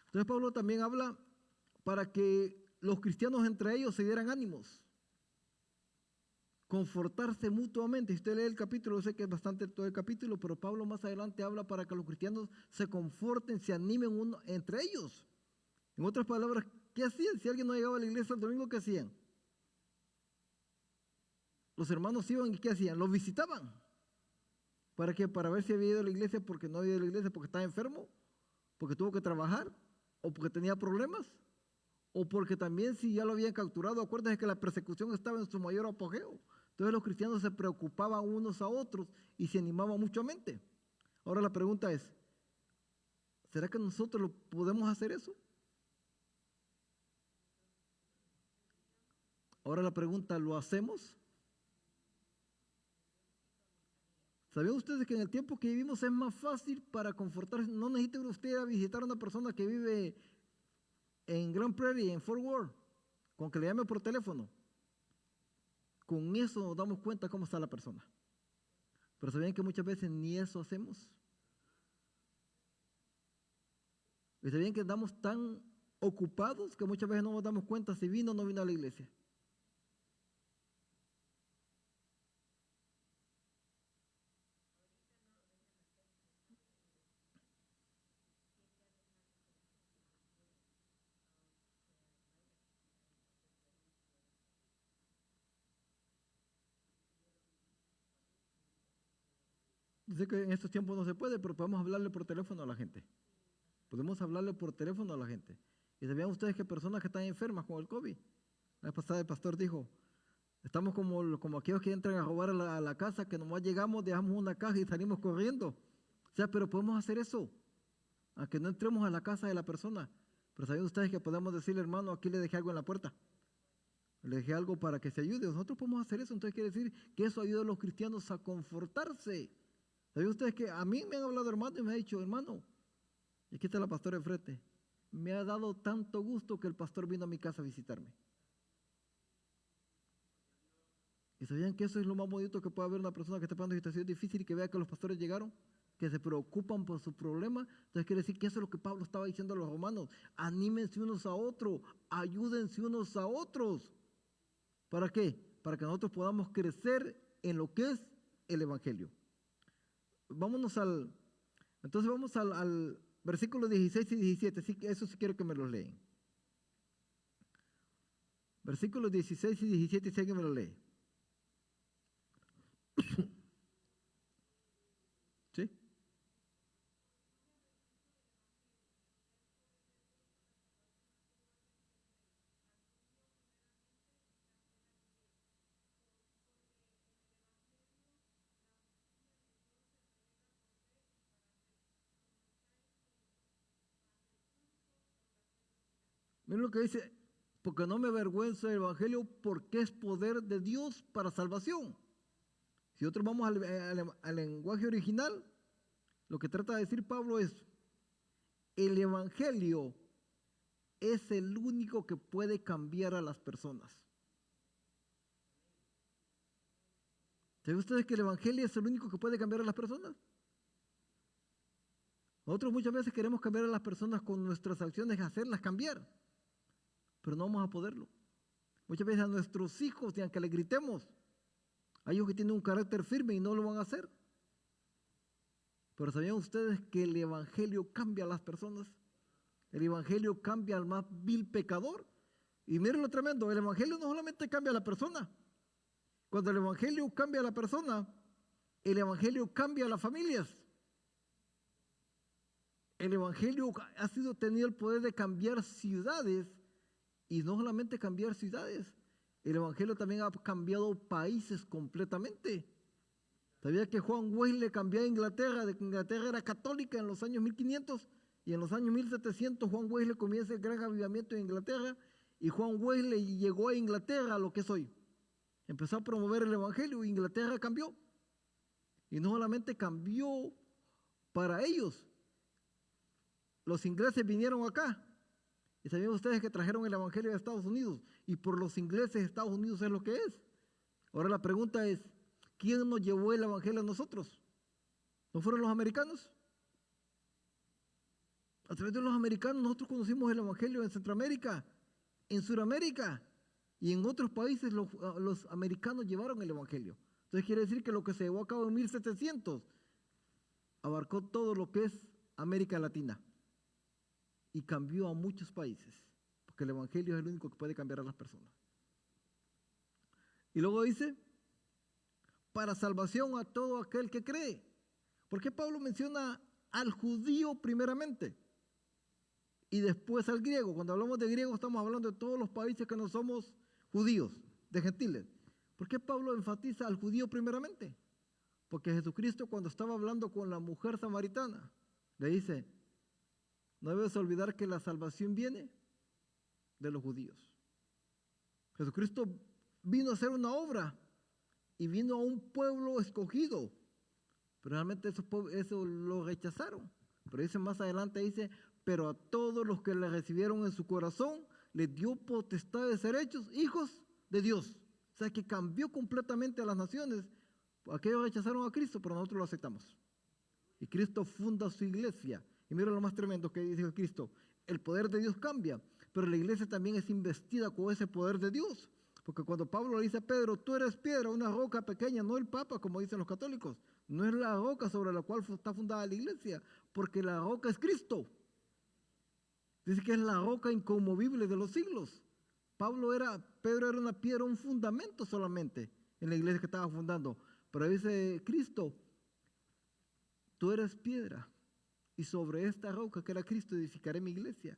Entonces Pablo también habla para que los cristianos entre ellos se dieran ánimos. confortarse mutuamente. Si usted lee el capítulo, yo sé que es bastante todo el capítulo, pero Pablo más adelante habla para que los cristianos se conforten, se animen uno entre ellos. En otras palabras, ¿qué hacían? Si alguien no llegaba a la iglesia el domingo, ¿qué hacían? Los hermanos iban y ¿qué hacían? Los visitaban. ¿Para qué? Para ver si había ido a la iglesia porque no había ido a la iglesia, porque estaba enfermo, porque tuvo que trabajar, o porque tenía problemas, o porque también si ya lo habían capturado. Acuérdense que la persecución estaba en su mayor apogeo. Entonces los cristianos se preocupaban unos a otros y se animaban mutuamente. Ahora la pregunta es, ¿será que nosotros podemos hacer eso? Ahora la pregunta, ¿lo hacemos? ¿Sabían ustedes que en el tiempo que vivimos es más fácil para confortarse? No necesita usted ir a visitar a una persona que vive en Grand Prairie, en Fort Worth, con que le llame por teléfono. Con eso nos damos cuenta cómo está la persona. Pero ¿sabían que muchas veces ni eso hacemos? ¿Y sabían que andamos tan ocupados que muchas veces no nos damos cuenta si vino o no vino a la iglesia? Yo sé que en estos tiempos no se puede, pero podemos hablarle por teléfono a la gente. Podemos hablarle por teléfono a la gente. ¿Y sabían ustedes que personas que están enfermas con el COVID? La vez pasada el pastor dijo, estamos como aquellos que entran a robar a la casa, que nomás llegamos, dejamos una caja y salimos corriendo. O sea, pero podemos hacer eso, aunque no entremos a la casa de la persona. Pero ¿sabían ustedes que podemos decirle, hermano, aquí le dejé algo en la puerta? Le dejé algo para que se ayude. Nosotros podemos hacer eso. Entonces quiere decir que eso ayuda a los cristianos a confortarse. ¿Sabían ustedes que a mí me han hablado hermano y me ha dicho, hermano, y aquí está la pastora enfrente, me ha dado tanto gusto que el pastor vino a mi casa a visitarme? ¿Y sabían que eso es lo más bonito que puede haber una persona que está pasando situaciones difíciles y que vea que los pastores llegaron, que se preocupan por su problema? Entonces quiere decir que eso es lo que Pablo estaba diciendo a los romanos. Anímense unos a otros, ayúdense unos a otros. ¿Para qué? Para que nosotros podamos crecer en lo que es el Evangelio. Entonces vamos al versículo 16 y 17. Sí, eso sí quiero que me los leen. Versículos 16 y 17, sí que me los lee. ¿Sí? Miren lo que dice, porque no me avergüenzo del Evangelio, porque es poder de Dios para salvación. Si nosotros vamos al lenguaje original, lo que trata de decir Pablo es, el Evangelio es el único que puede cambiar a las personas. ¿Saben ustedes que el Evangelio es el único que puede cambiar a las personas? Nosotros muchas veces queremos cambiar a las personas con nuestras acciones, hacerlas cambiar, pero no vamos a poderlo. Muchas veces a nuestros hijos, y aunque les gritemos, hay hijos que tienen un carácter firme y no lo van a hacer. Pero ¿sabían ustedes que el Evangelio cambia a las personas? El Evangelio cambia al más vil pecador. Y miren lo tremendo, el Evangelio no solamente cambia a la persona. Cuando el Evangelio cambia a la persona, el Evangelio cambia a las familias. El Evangelio ha tenido el poder de cambiar ciudades, y no solamente cambiar ciudades, el Evangelio también ha cambiado países completamente. ¿Sabía que Juan Wesley cambió a Inglaterra? De que Inglaterra era católica en los años 1500 y en los años 1700 Juan Wesley comienza el gran avivamiento en Inglaterra y Juan Wesley llegó a Inglaterra a lo que es hoy. Empezó a promover el Evangelio y Inglaterra cambió. Y no solamente cambió para ellos. Los ingleses vinieron acá. Y sabían ustedes que trajeron el Evangelio de Estados Unidos. Y por los ingleses Estados Unidos es lo que es. Ahora la pregunta es, ¿quién nos llevó el Evangelio a nosotros? ¿No fueron los americanos? A través de los americanos nosotros conocimos el Evangelio en Centroamérica, en Sudamérica. Y en otros países los americanos llevaron el Evangelio. Entonces quiere decir que lo que se llevó a cabo en 1700 abarcó todo lo que es América Latina y cambió a muchos países, porque el Evangelio es el único que puede cambiar a las personas. Y luego dice, para salvación a todo aquel que cree. ¿Por qué Pablo menciona al judío primeramente y después al griego? Cuando hablamos de griego estamos hablando de todos los países que no somos judíos, de gentiles. ¿Por qué Pablo enfatiza al judío primeramente? Porque Jesucristo, cuando estaba hablando con la mujer samaritana, le dice, no debes olvidar que la salvación viene de los judíos. Jesucristo vino a hacer una obra y vino a un pueblo escogido, pero realmente eso lo rechazaron. Pero dice más adelante, dice, pero a todos los que le recibieron en su corazón, les dio potestad de ser hechos hijos de Dios. O sea que cambió completamente a las naciones. Aquellos rechazaron a Cristo, pero nosotros lo aceptamos. Y Cristo funda su iglesia. Y mira lo más tremendo que dice Cristo. El poder de Dios cambia, pero la iglesia también es investida con ese poder de Dios. Porque cuando Pablo le dice a Pedro, tú eres piedra, una roca pequeña, no el Papa, como dicen los católicos. No es la roca sobre la cual está fundada la iglesia, porque la roca es Cristo. Dice que es la roca inconmovible de los siglos. Pedro era una piedra, un fundamento solamente en la iglesia que estaba fundando. Pero dice Cristo, tú eres piedra y sobre esta roca que era Cristo edificaré mi iglesia.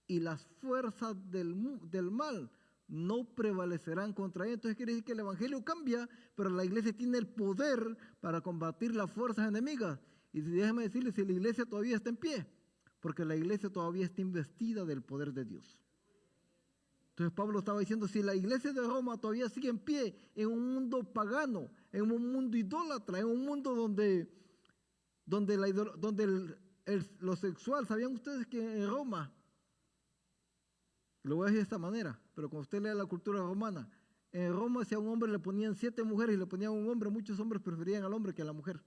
Y las fuerzas del mal no prevalecerán contra ella. Entonces quiere decir que el evangelio cambia, pero la iglesia tiene el poder para combatir las fuerzas enemigas. Y déjame decirles, si la iglesia todavía está en pie, porque la iglesia todavía está investida del poder de Dios. Entonces Pablo estaba diciendo, si la iglesia de Roma todavía sigue en pie en un mundo pagano, en un mundo idólatra, en un mundo donde lo sexual, ¿sabían ustedes que en Roma, lo voy a decir de esta manera, pero cuando usted lea la cultura romana, en Roma si a un hombre le ponían 7 mujeres y le ponían un hombre, muchos hombres preferían al hombre que a la mujer.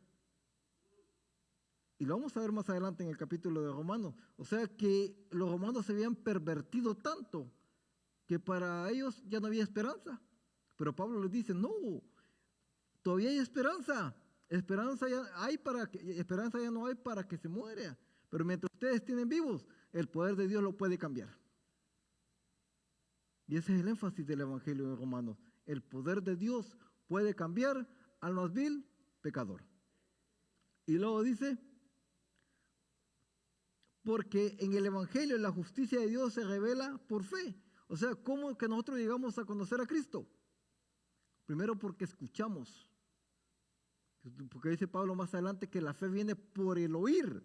Y lo vamos a ver más adelante en el capítulo de Romanos. O sea que los romanos se habían pervertido tanto que para ellos ya no había esperanza. Pero Pablo les dice, no, todavía hay esperanza. Esperanza ya no hay para que se muera. Pero mientras ustedes tienen vivos, el poder de Dios lo puede cambiar. Y ese es el énfasis del Evangelio de Romanos. El poder de Dios puede cambiar al más vil pecador. Y luego dice, porque en el Evangelio la justicia de Dios se revela por fe. O sea, ¿cómo que nosotros llegamos a conocer a Cristo? Primero porque escuchamos. Porque dice Pablo más adelante que la fe viene por el oír.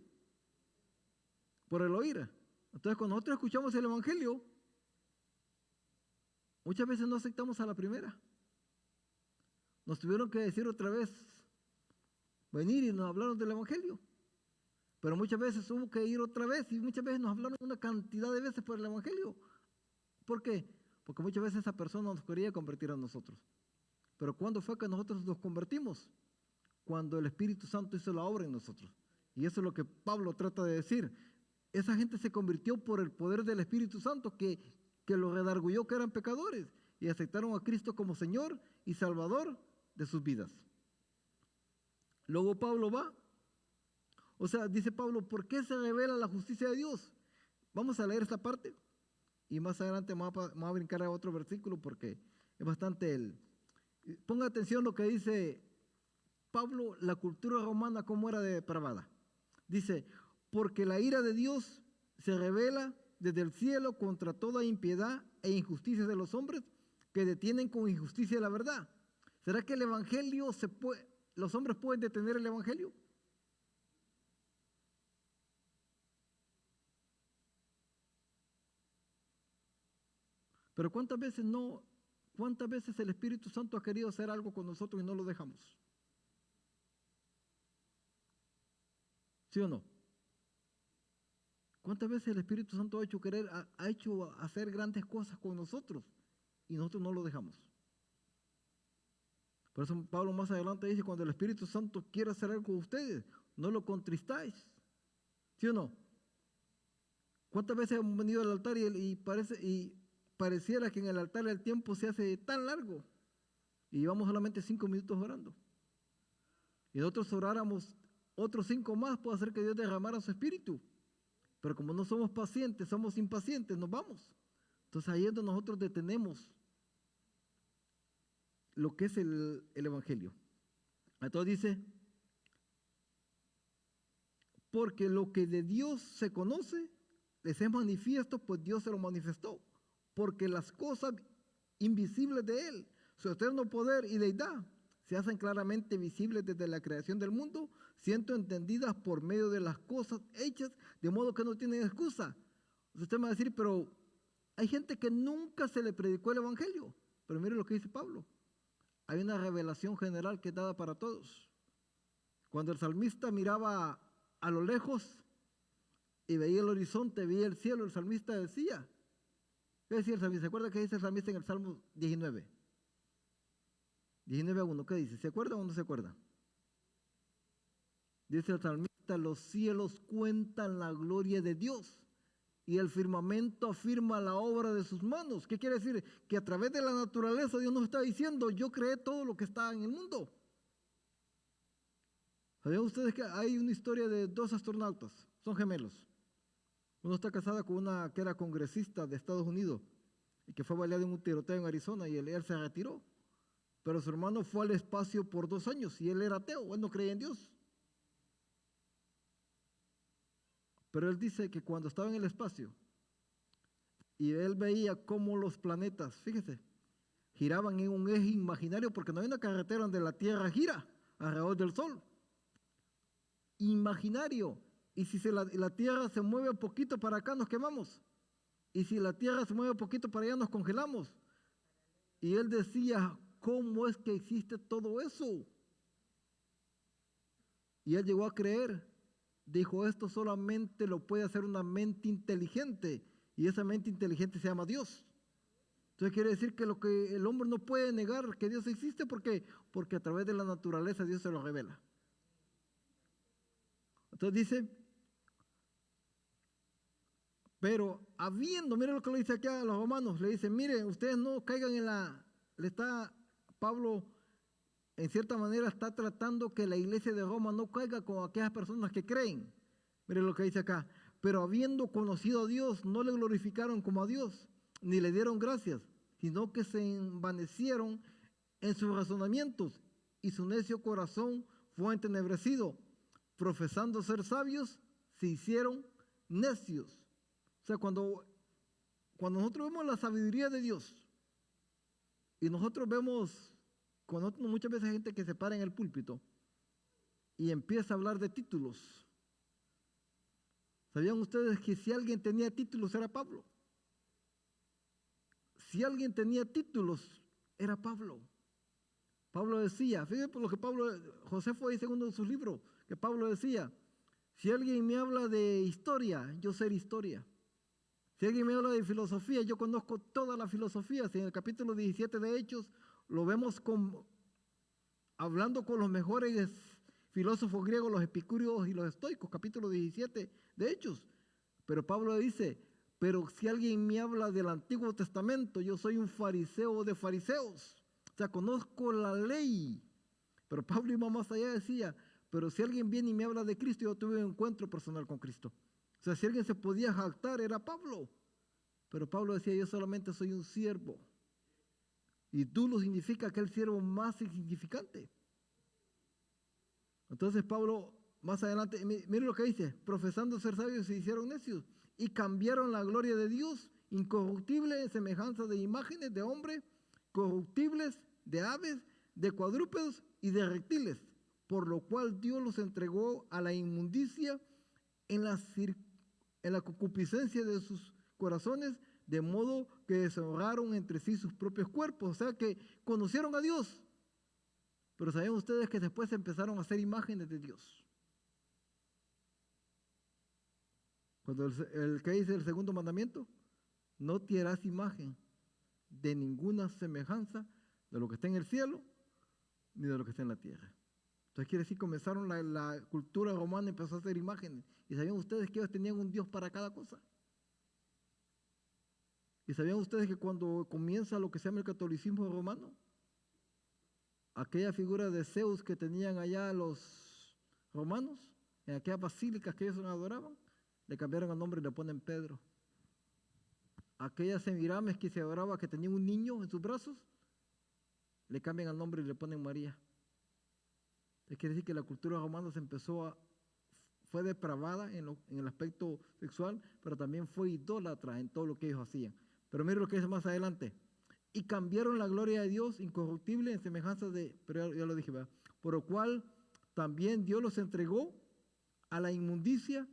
Por el oír. Entonces cuando nosotros escuchamos el Evangelio, muchas veces no aceptamos a la primera. Nos tuvieron que decir otra vez, venir y nos hablaron del Evangelio. Pero muchas veces hubo que ir otra vez y muchas veces nos hablaron una cantidad de veces por el Evangelio. ¿Por qué? Porque muchas veces esa persona nos quería convertir a nosotros. Pero ¿cuándo fue que nosotros nos convertimos? Cuando el Espíritu Santo hizo la obra en nosotros. Y eso es lo que Pablo trata de decir. Esa gente se convirtió por el poder del Espíritu Santo que los redarguyó que eran pecadores y aceptaron a Cristo como Señor y Salvador de sus vidas. Luego Pablo va. O sea, dice Pablo, ¿por qué se revela la justicia de Dios? Vamos a leer esta parte y más adelante vamos a brincar a otro versículo porque es bastante Ponga atención lo que dice Pablo, la cultura romana cómo era depravada. Dice, porque la ira de Dios se revela desde el cielo contra toda impiedad e injusticia de los hombres que detienen con injusticia la verdad. ¿Será que el evangelio los hombres pueden detener el evangelio? Pero ¿cuántas veces el Espíritu Santo ha querido hacer algo con nosotros y no lo dejamos? ¿Sí o no? ¿Cuántas veces el Espíritu Santo ha hecho hacer grandes cosas con nosotros y nosotros no lo dejamos? Por eso Pablo más adelante dice, cuando el Espíritu Santo quiere hacer algo con ustedes, no lo contristáis. ¿Sí o no? ¿Cuántas veces hemos venido al altar y parece pareciera que en el altar el tiempo se hace tan largo y llevamos solamente 5 minutos orando. Y nosotros oráramos otros 5 más, puede hacer que Dios derramara su espíritu. Pero como no somos pacientes, somos impacientes, nos vamos. Entonces ahí es donde nosotros detenemos lo que es el evangelio. Entonces dice, porque lo que de Dios se conoce, les es manifiesto, pues Dios se lo manifestó. Porque las cosas invisibles de Él, su eterno poder y deidad, se hacen claramente visibles desde la creación del mundo, siendo entendidas por medio de las cosas hechas, de modo que no tienen excusa. Usted me va a decir, pero hay gente que nunca se le predicó el evangelio. Pero mire lo que dice Pablo. Hay una revelación general que es dada para todos. Cuando el salmista miraba a lo lejos y veía el horizonte, veía el cielo, el salmista decía, ¿qué decía el salmista? ¿Se acuerda qué dice el salmista en el Salmo 19? 19:1, ¿qué dice? ¿Se acuerda o no se acuerda? Dice el salmista, los cielos cuentan la gloria de Dios y el firmamento afirma la obra de sus manos. ¿Qué quiere decir? Que a través de la naturaleza Dios nos está diciendo, yo creé todo lo que está en el mundo. ¿Sabían ustedes que hay una historia de 2 astronautas? Son gemelos. Uno está casado con una que era congresista de Estados Unidos y que fue baleado en un tiroteo en Arizona y él se retiró. Pero su hermano fue al espacio por 2 años y él era ateo, él no creía en Dios. Pero él dice que cuando estaba en el espacio y él veía cómo los planetas, fíjese, giraban en un eje imaginario porque no hay una carretera donde la Tierra gira alrededor del Sol. Imaginario. Y si la Tierra se mueve un poquito para acá, nos quemamos. Y si la Tierra se mueve un poquito para allá, nos congelamos. Y él decía, ¿cómo es que existe todo eso? Y él llegó a creer. Dijo, esto solamente lo puede hacer una mente inteligente. Y esa mente inteligente se llama Dios. Entonces quiere decir que lo que el hombre no puede negar que Dios existe, ¿por qué? Porque a través de la naturaleza Dios se lo revela. Entonces dice, pero habiendo, miren lo que le dice aquí a los romanos, le dice, miren, ustedes no caigan le está Pablo, en cierta manera está tratando que la iglesia de Roma no caiga con aquellas personas que creen. Miren lo que dice acá, pero habiendo conocido a Dios, no le glorificaron como a Dios, ni le dieron gracias, sino que se envanecieron en sus razonamientos y su necio corazón fue entenebrecido. Profesando ser sabios, se hicieron necios. O sea, cuando nosotros vemos la sabiduría de Dios y nosotros vemos, muchas veces hay gente que se para en el púlpito y empieza a hablar de títulos. ¿Sabían ustedes que si alguien tenía títulos era Pablo? Si alguien tenía títulos era Pablo. Pablo decía, fíjense por lo que Josefo dice en uno de sus libros, que Pablo decía, si alguien me habla de historia, yo sé historia. Si alguien me habla de filosofía, yo conozco todas las filosofías. En el capítulo 17 de Hechos lo vemos hablando con los mejores filósofos griegos, los epicúreos y los estoicos, capítulo 17 de Hechos. Pero Pablo dice, pero si alguien me habla del Antiguo Testamento, yo soy un fariseo de fariseos. O sea, conozco la ley. Pero Pablo iba más allá, decía, pero si alguien viene y me habla de Cristo, yo tuve un encuentro personal con Cristo. O sea, si alguien se podía jactar, era Pablo. Pero Pablo decía, yo solamente soy un siervo. Y dulo significa aquel siervo más insignificante. Entonces Pablo, más adelante, mire lo que dice, profesando ser sabios se hicieron necios y cambiaron la gloria de Dios, incorruptible en semejanza de imágenes de hombres, corruptibles, de aves, de cuadrúpedos y de reptiles, por lo cual Dios los entregó a la inmundicia en la concupiscencia de sus corazones, de modo que deshonraron entre sí sus propios cuerpos. O sea que conocieron a Dios, pero saben ustedes que después empezaron a hacer imágenes de Dios. Cuando el que dice el segundo mandamiento, no te harás imagen de ninguna semejanza de lo que está en el cielo ni de lo que está en la tierra. Entonces quiere decir, comenzaron la cultura romana, empezó a hacer imágenes. ¿Y sabían ustedes que ellos tenían un Dios para cada cosa? ¿Y sabían ustedes que cuando comienza lo que se llama el catolicismo romano, aquella figura de Zeus que tenían allá los romanos, en aquellas basílicas que ellos adoraban, le cambiaron el nombre y le ponen Pedro? Aquellas Semiramis que se adoraba, que tenían un niño en sus brazos, le cambian el nombre y le ponen María. Es quiere decir que la cultura romana fue depravada en el aspecto sexual, pero también fue idólatra en todo lo que ellos hacían. Pero mire lo que dice más adelante. Y cambiaron la gloria de Dios incorruptible en semejanza de, pero ya lo dije, ¿verdad? Por lo cual también Dios los entregó a la inmundicia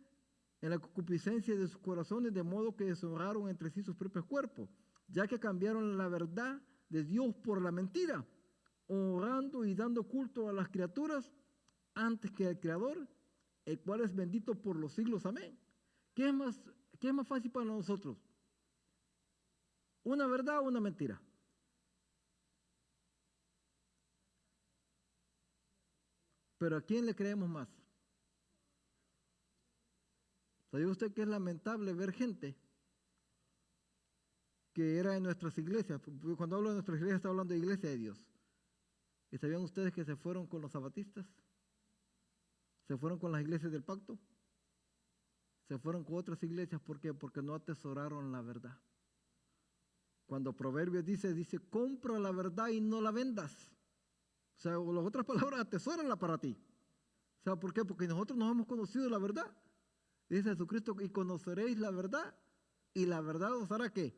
en la concupiscencia de sus corazones, de modo que deshonraron entre sí sus propios cuerpos, ya que cambiaron la verdad de Dios por la mentira, honrando y dando culto a las criaturas antes que al Creador, el cual es bendito por los siglos. Amén. ¿Qué es más fácil para nosotros? ¿Una verdad o una mentira? Pero ¿a quién le creemos más? ¿Sabía usted que es lamentable ver gente que era en nuestras iglesias? Cuando hablo de nuestras iglesias, estoy hablando de iglesia de Dios. ¿Y sabían ustedes que se fueron con los zapatistas? ¿Se fueron con las iglesias del pacto? ¿Se fueron con otras iglesias? ¿Por qué? Porque no atesoraron la verdad. Cuando Proverbios dice, compra la verdad y no la vendas. O sea, o las otras palabras, atesórala para ti. ¿Sabe por qué? Porque nosotros nos hemos conocido la verdad. Dice Jesucristo, y conoceréis la verdad, y la verdad os hará ¿qué?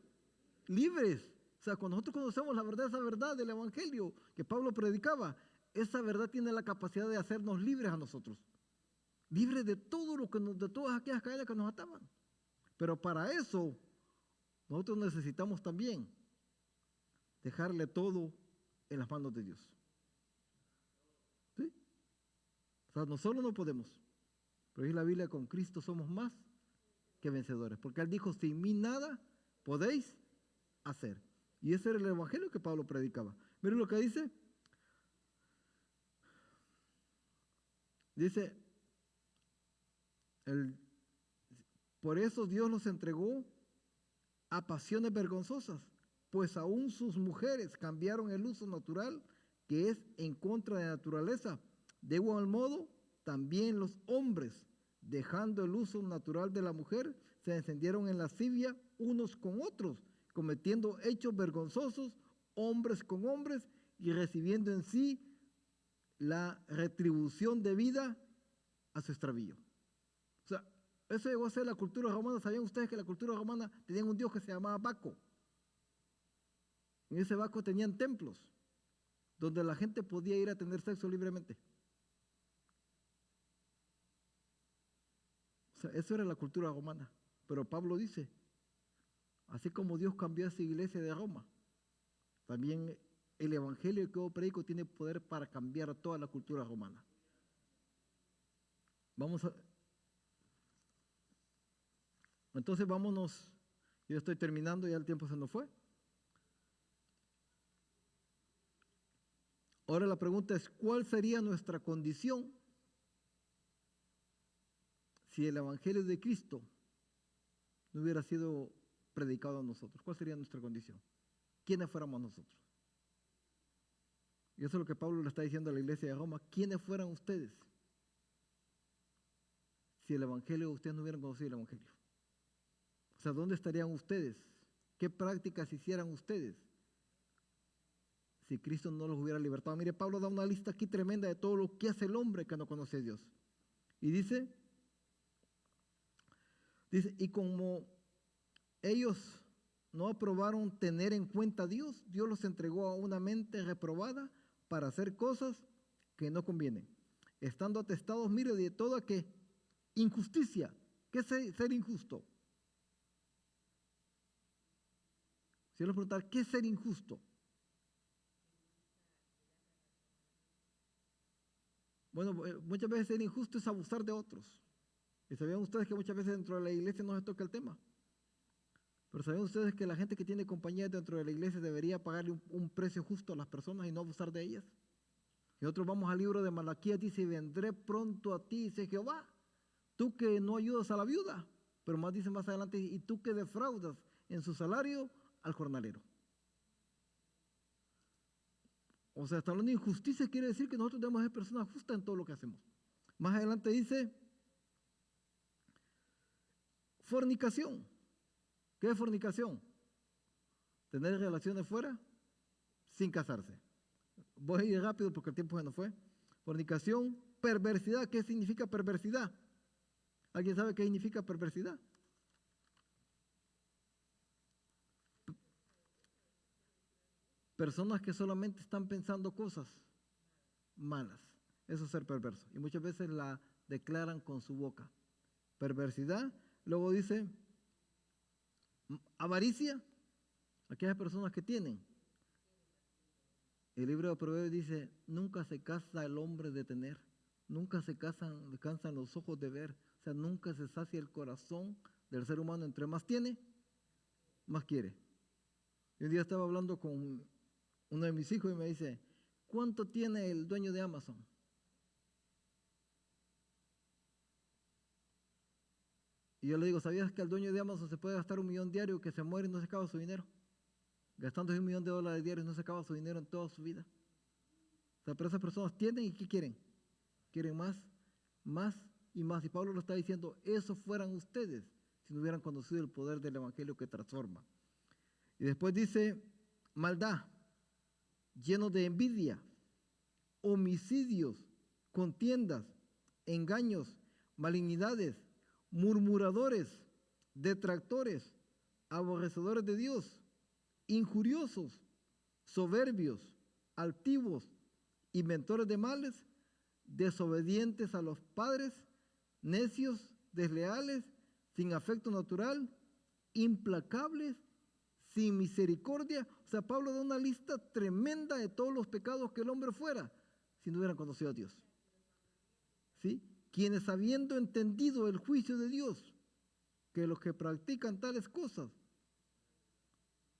Libres. O sea, cuando nosotros conocemos la verdad, esa verdad del Evangelio que Pablo predicaba, esa verdad tiene la capacidad de hacernos libres a nosotros. Libres de todo de todas aquellas cadenas que nos ataban. Pero para eso, nosotros necesitamos también dejarle todo en las manos de Dios. ¿Sí? O sea, nosotros no podemos. Pero dice la Biblia, con Cristo somos más que vencedores. Porque Él dijo, sin mí nada podéis hacer. Y ese era el evangelio que Pablo predicaba. Miren lo que dice. Dice, por eso Dios los entregó a pasiones vergonzosas, pues aún sus mujeres cambiaron el uso natural que es en contra de la naturaleza. De igual modo, también los hombres, dejando el uso natural de la mujer, se encendieron en lascivia unos con otros, cometiendo hechos vergonzosos, hombres con hombres, y recibiendo en sí la retribución debida a su extravío. O sea, eso llegó a ser la cultura romana. ¿Sabían ustedes que la cultura romana tenía un dios que se llamaba Baco? En ese Baco tenían templos donde la gente podía ir a tener sexo libremente. O sea, eso era la cultura romana. Pero Pablo dice, así como Dios cambió esa iglesia de Roma, también el evangelio que yo predico tiene poder para cambiar toda la cultura romana. Entonces vámonos, yo estoy terminando, ya el tiempo se nos fue. Ahora la pregunta es, ¿cuál sería nuestra condición si el evangelio de Cristo no hubiera sido predicado a nosotros? ¿Cuál sería nuestra condición? ¿Quiénes fuéramos nosotros? Y eso es lo que Pablo le está diciendo a la iglesia de Roma. ¿Quiénes fueran ustedes si el evangelio, ustedes no hubieran conocido el evangelio? O sea, ¿dónde estarían ustedes? ¿Qué prácticas hicieran ustedes si Cristo no los hubiera libertado? Mire, Pablo da una lista aquí tremenda de todo lo que hace el hombre que no conoce a Dios. Y dice, y como ellos no aprobaron tener en cuenta a Dios, Dios los entregó a una mente reprobada para hacer cosas que no convienen, estando atestados, mire, de toda que injusticia. ¿Qué es ser injusto? Si yo les preguntar, ¿qué es ser injusto? Bueno, muchas veces ser injusto es abusar de otros. Y sabían ustedes que muchas veces dentro de la iglesia no se toca el tema. Pero sabían ustedes que la gente que tiene compañía dentro de la iglesia debería pagarle un precio justo a las personas y no abusar de ellas. Y nosotros vamos al libro de Malaquías, dice, vendré pronto a ti, dice Jehová, tú que no ayudas a la viuda. Pero más dice más adelante, y tú que defraudas en su salario al jornalero. O sea, está hablando de injusticia, quiere decir que nosotros debemos ser personas justas en todo lo que hacemos. Más adelante dice, fornicación. ¿Qué es fornicación? Tener relaciones fuera sin casarse. Voy a ir rápido porque el tiempo se nos fue. Fornicación, perversidad. ¿Qué significa perversidad? ¿Alguien sabe qué significa perversidad? Personas que solamente están pensando cosas malas. Eso es ser perverso. Y muchas veces la declaran con su boca. Perversidad. Luego dice avaricia. Aquellas personas que tienen. El libro de Proverbios dice, nunca se cansa el hombre de tener. Nunca se cansan los ojos de ver. O sea, nunca se sacia el corazón del ser humano. Entre más tiene, más quiere. Y un día estaba hablando con uno de mis hijos y me dice, ¿cuánto tiene el dueño de Amazon? Y yo le digo, ¿sabías que el dueño de Amazon se puede gastar $1 millón diario, que se muere y no se acaba su dinero? Gastándose $1 millón diarios no se acaba su dinero en toda su vida. O sea, pero esas personas tienen y ¿qué quieren? Quieren más, más y más. Y Pablo lo está diciendo, eso fueran ustedes si no hubieran conocido el poder del evangelio que transforma. Y después dice, maldad, lleno de envidia, homicidios, contiendas, engaños, malignidades, murmuradores, detractores, aborrecedores de Dios, injuriosos, soberbios, altivos, inventores de males, desobedientes a los padres, necios, desleales, sin afecto natural, implacables, sin misericordia. O sea, Pablo da una lista tremenda de todos los pecados que el hombre fuera si no hubieran conocido a Dios. ¿Sí? Quienes habiendo entendido el juicio de Dios, que los que practican tales cosas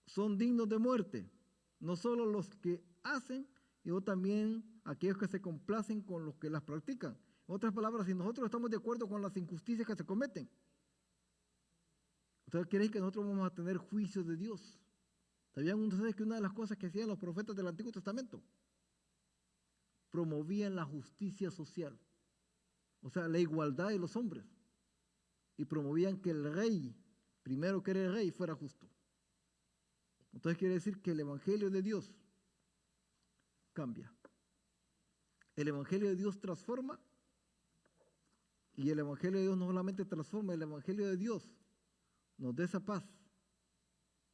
son dignos de muerte, no solo los que hacen, sino también aquellos que se complacen con los que las practican. En otras palabras, si nosotros estamos de acuerdo con las injusticias que se cometen, ¿ustedes creen que nosotros vamos a tener juicio de Dios? ¿Sabían ustedes que una de las cosas que hacían los profetas del Antiguo Testamento? Promovían la justicia social, o sea, la igualdad de los hombres, y promovían que el rey, primero que era el rey, fuera justo. Entonces quiere decir que el evangelio de Dios cambia. El evangelio de Dios transforma, y el evangelio de Dios no solamente transforma, el evangelio de Dios nos da esa paz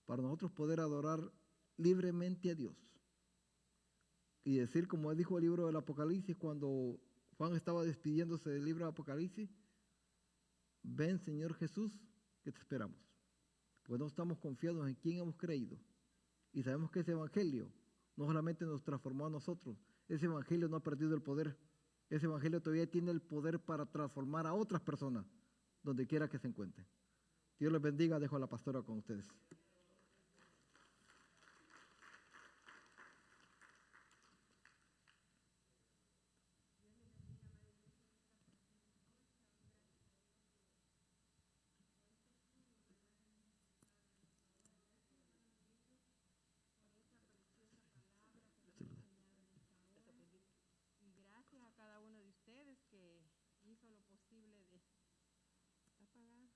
para nosotros poder adorar libremente a Dios. Y decir, como dijo el libro del Apocalipsis, cuando Juan estaba despidiéndose del libro del Apocalipsis, ven Señor Jesús, que te esperamos. Pues no estamos confiados en quién hemos creído. Y sabemos que ese evangelio no solamente nos transformó a nosotros, ese evangelio no ha perdido el poder. Ese evangelio todavía tiene el poder para transformar a otras personas, donde quiera que se encuentren. Dios les bendiga, dejo a la pastora con ustedes. Y gracias a cada uno de ustedes que hizo lo posible de... ¿Está apagado?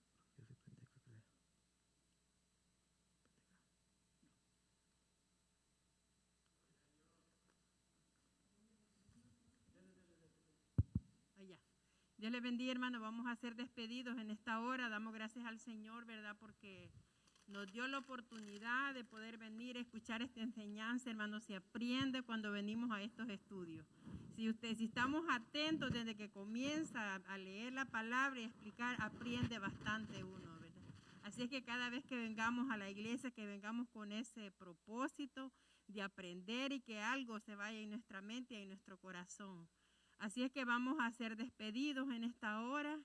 Allá. Dios les bendiga, hermano. Vamos a ser despedidos en esta hora. Damos gracias al Señor, ¿verdad? Porque nos dio la oportunidad de poder venir a escuchar esta enseñanza, hermano. Se aprende cuando venimos a estos estudios. Si estamos atentos desde que comienza a leer la palabra y a explicar, aprende bastante uno, ¿verdad? Así es que cada vez que vengamos a la iglesia, que vengamos con ese propósito de aprender y que algo se vaya en nuestra mente y en nuestro corazón. Así es que vamos a ser despedidos en esta hora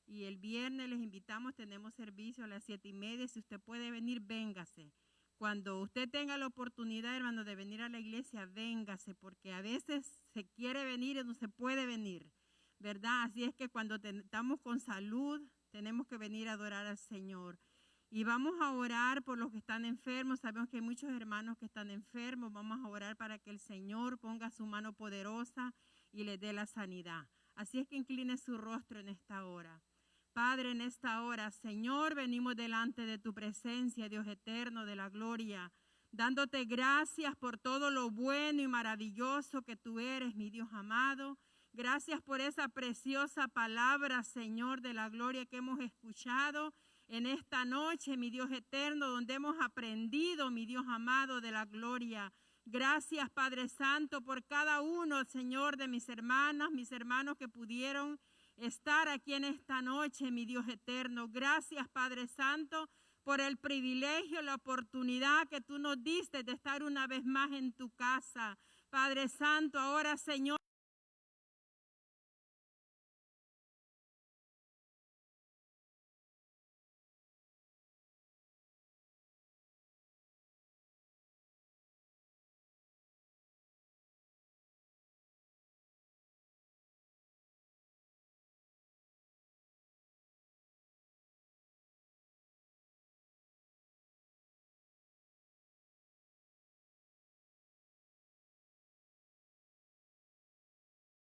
y el viernes les invitamos, tenemos servicio a las 7:30. Si usted puede venir, véngase. Cuando usted tenga la oportunidad, hermano, de venir a la iglesia, véngase, porque a veces se quiere venir y no se puede venir, ¿verdad? Así es que cuando estamos con salud, tenemos que venir a adorar al Señor. Y vamos a orar por los que están enfermos. Sabemos que hay muchos hermanos que están enfermos. Vamos a orar para que el Señor ponga su mano poderosa y les dé la sanidad. Así es que incline su rostro en esta hora. Padre, en esta hora, Señor, venimos delante de tu presencia, Dios eterno de la gloria, dándote gracias por todo lo bueno y maravilloso que tú eres, mi Dios amado. Gracias por esa preciosa palabra, Señor, de la gloria que hemos escuchado en esta noche, mi Dios eterno, donde hemos aprendido, mi Dios amado, de la gloria. Gracias, Padre Santo, por cada uno, Señor, de mis hermanos que pudieron estar aquí en esta noche, mi Dios eterno. Gracias, Padre Santo, por el privilegio, la oportunidad que tú nos diste de estar una vez más en tu casa. Padre Santo, ahora, Señor,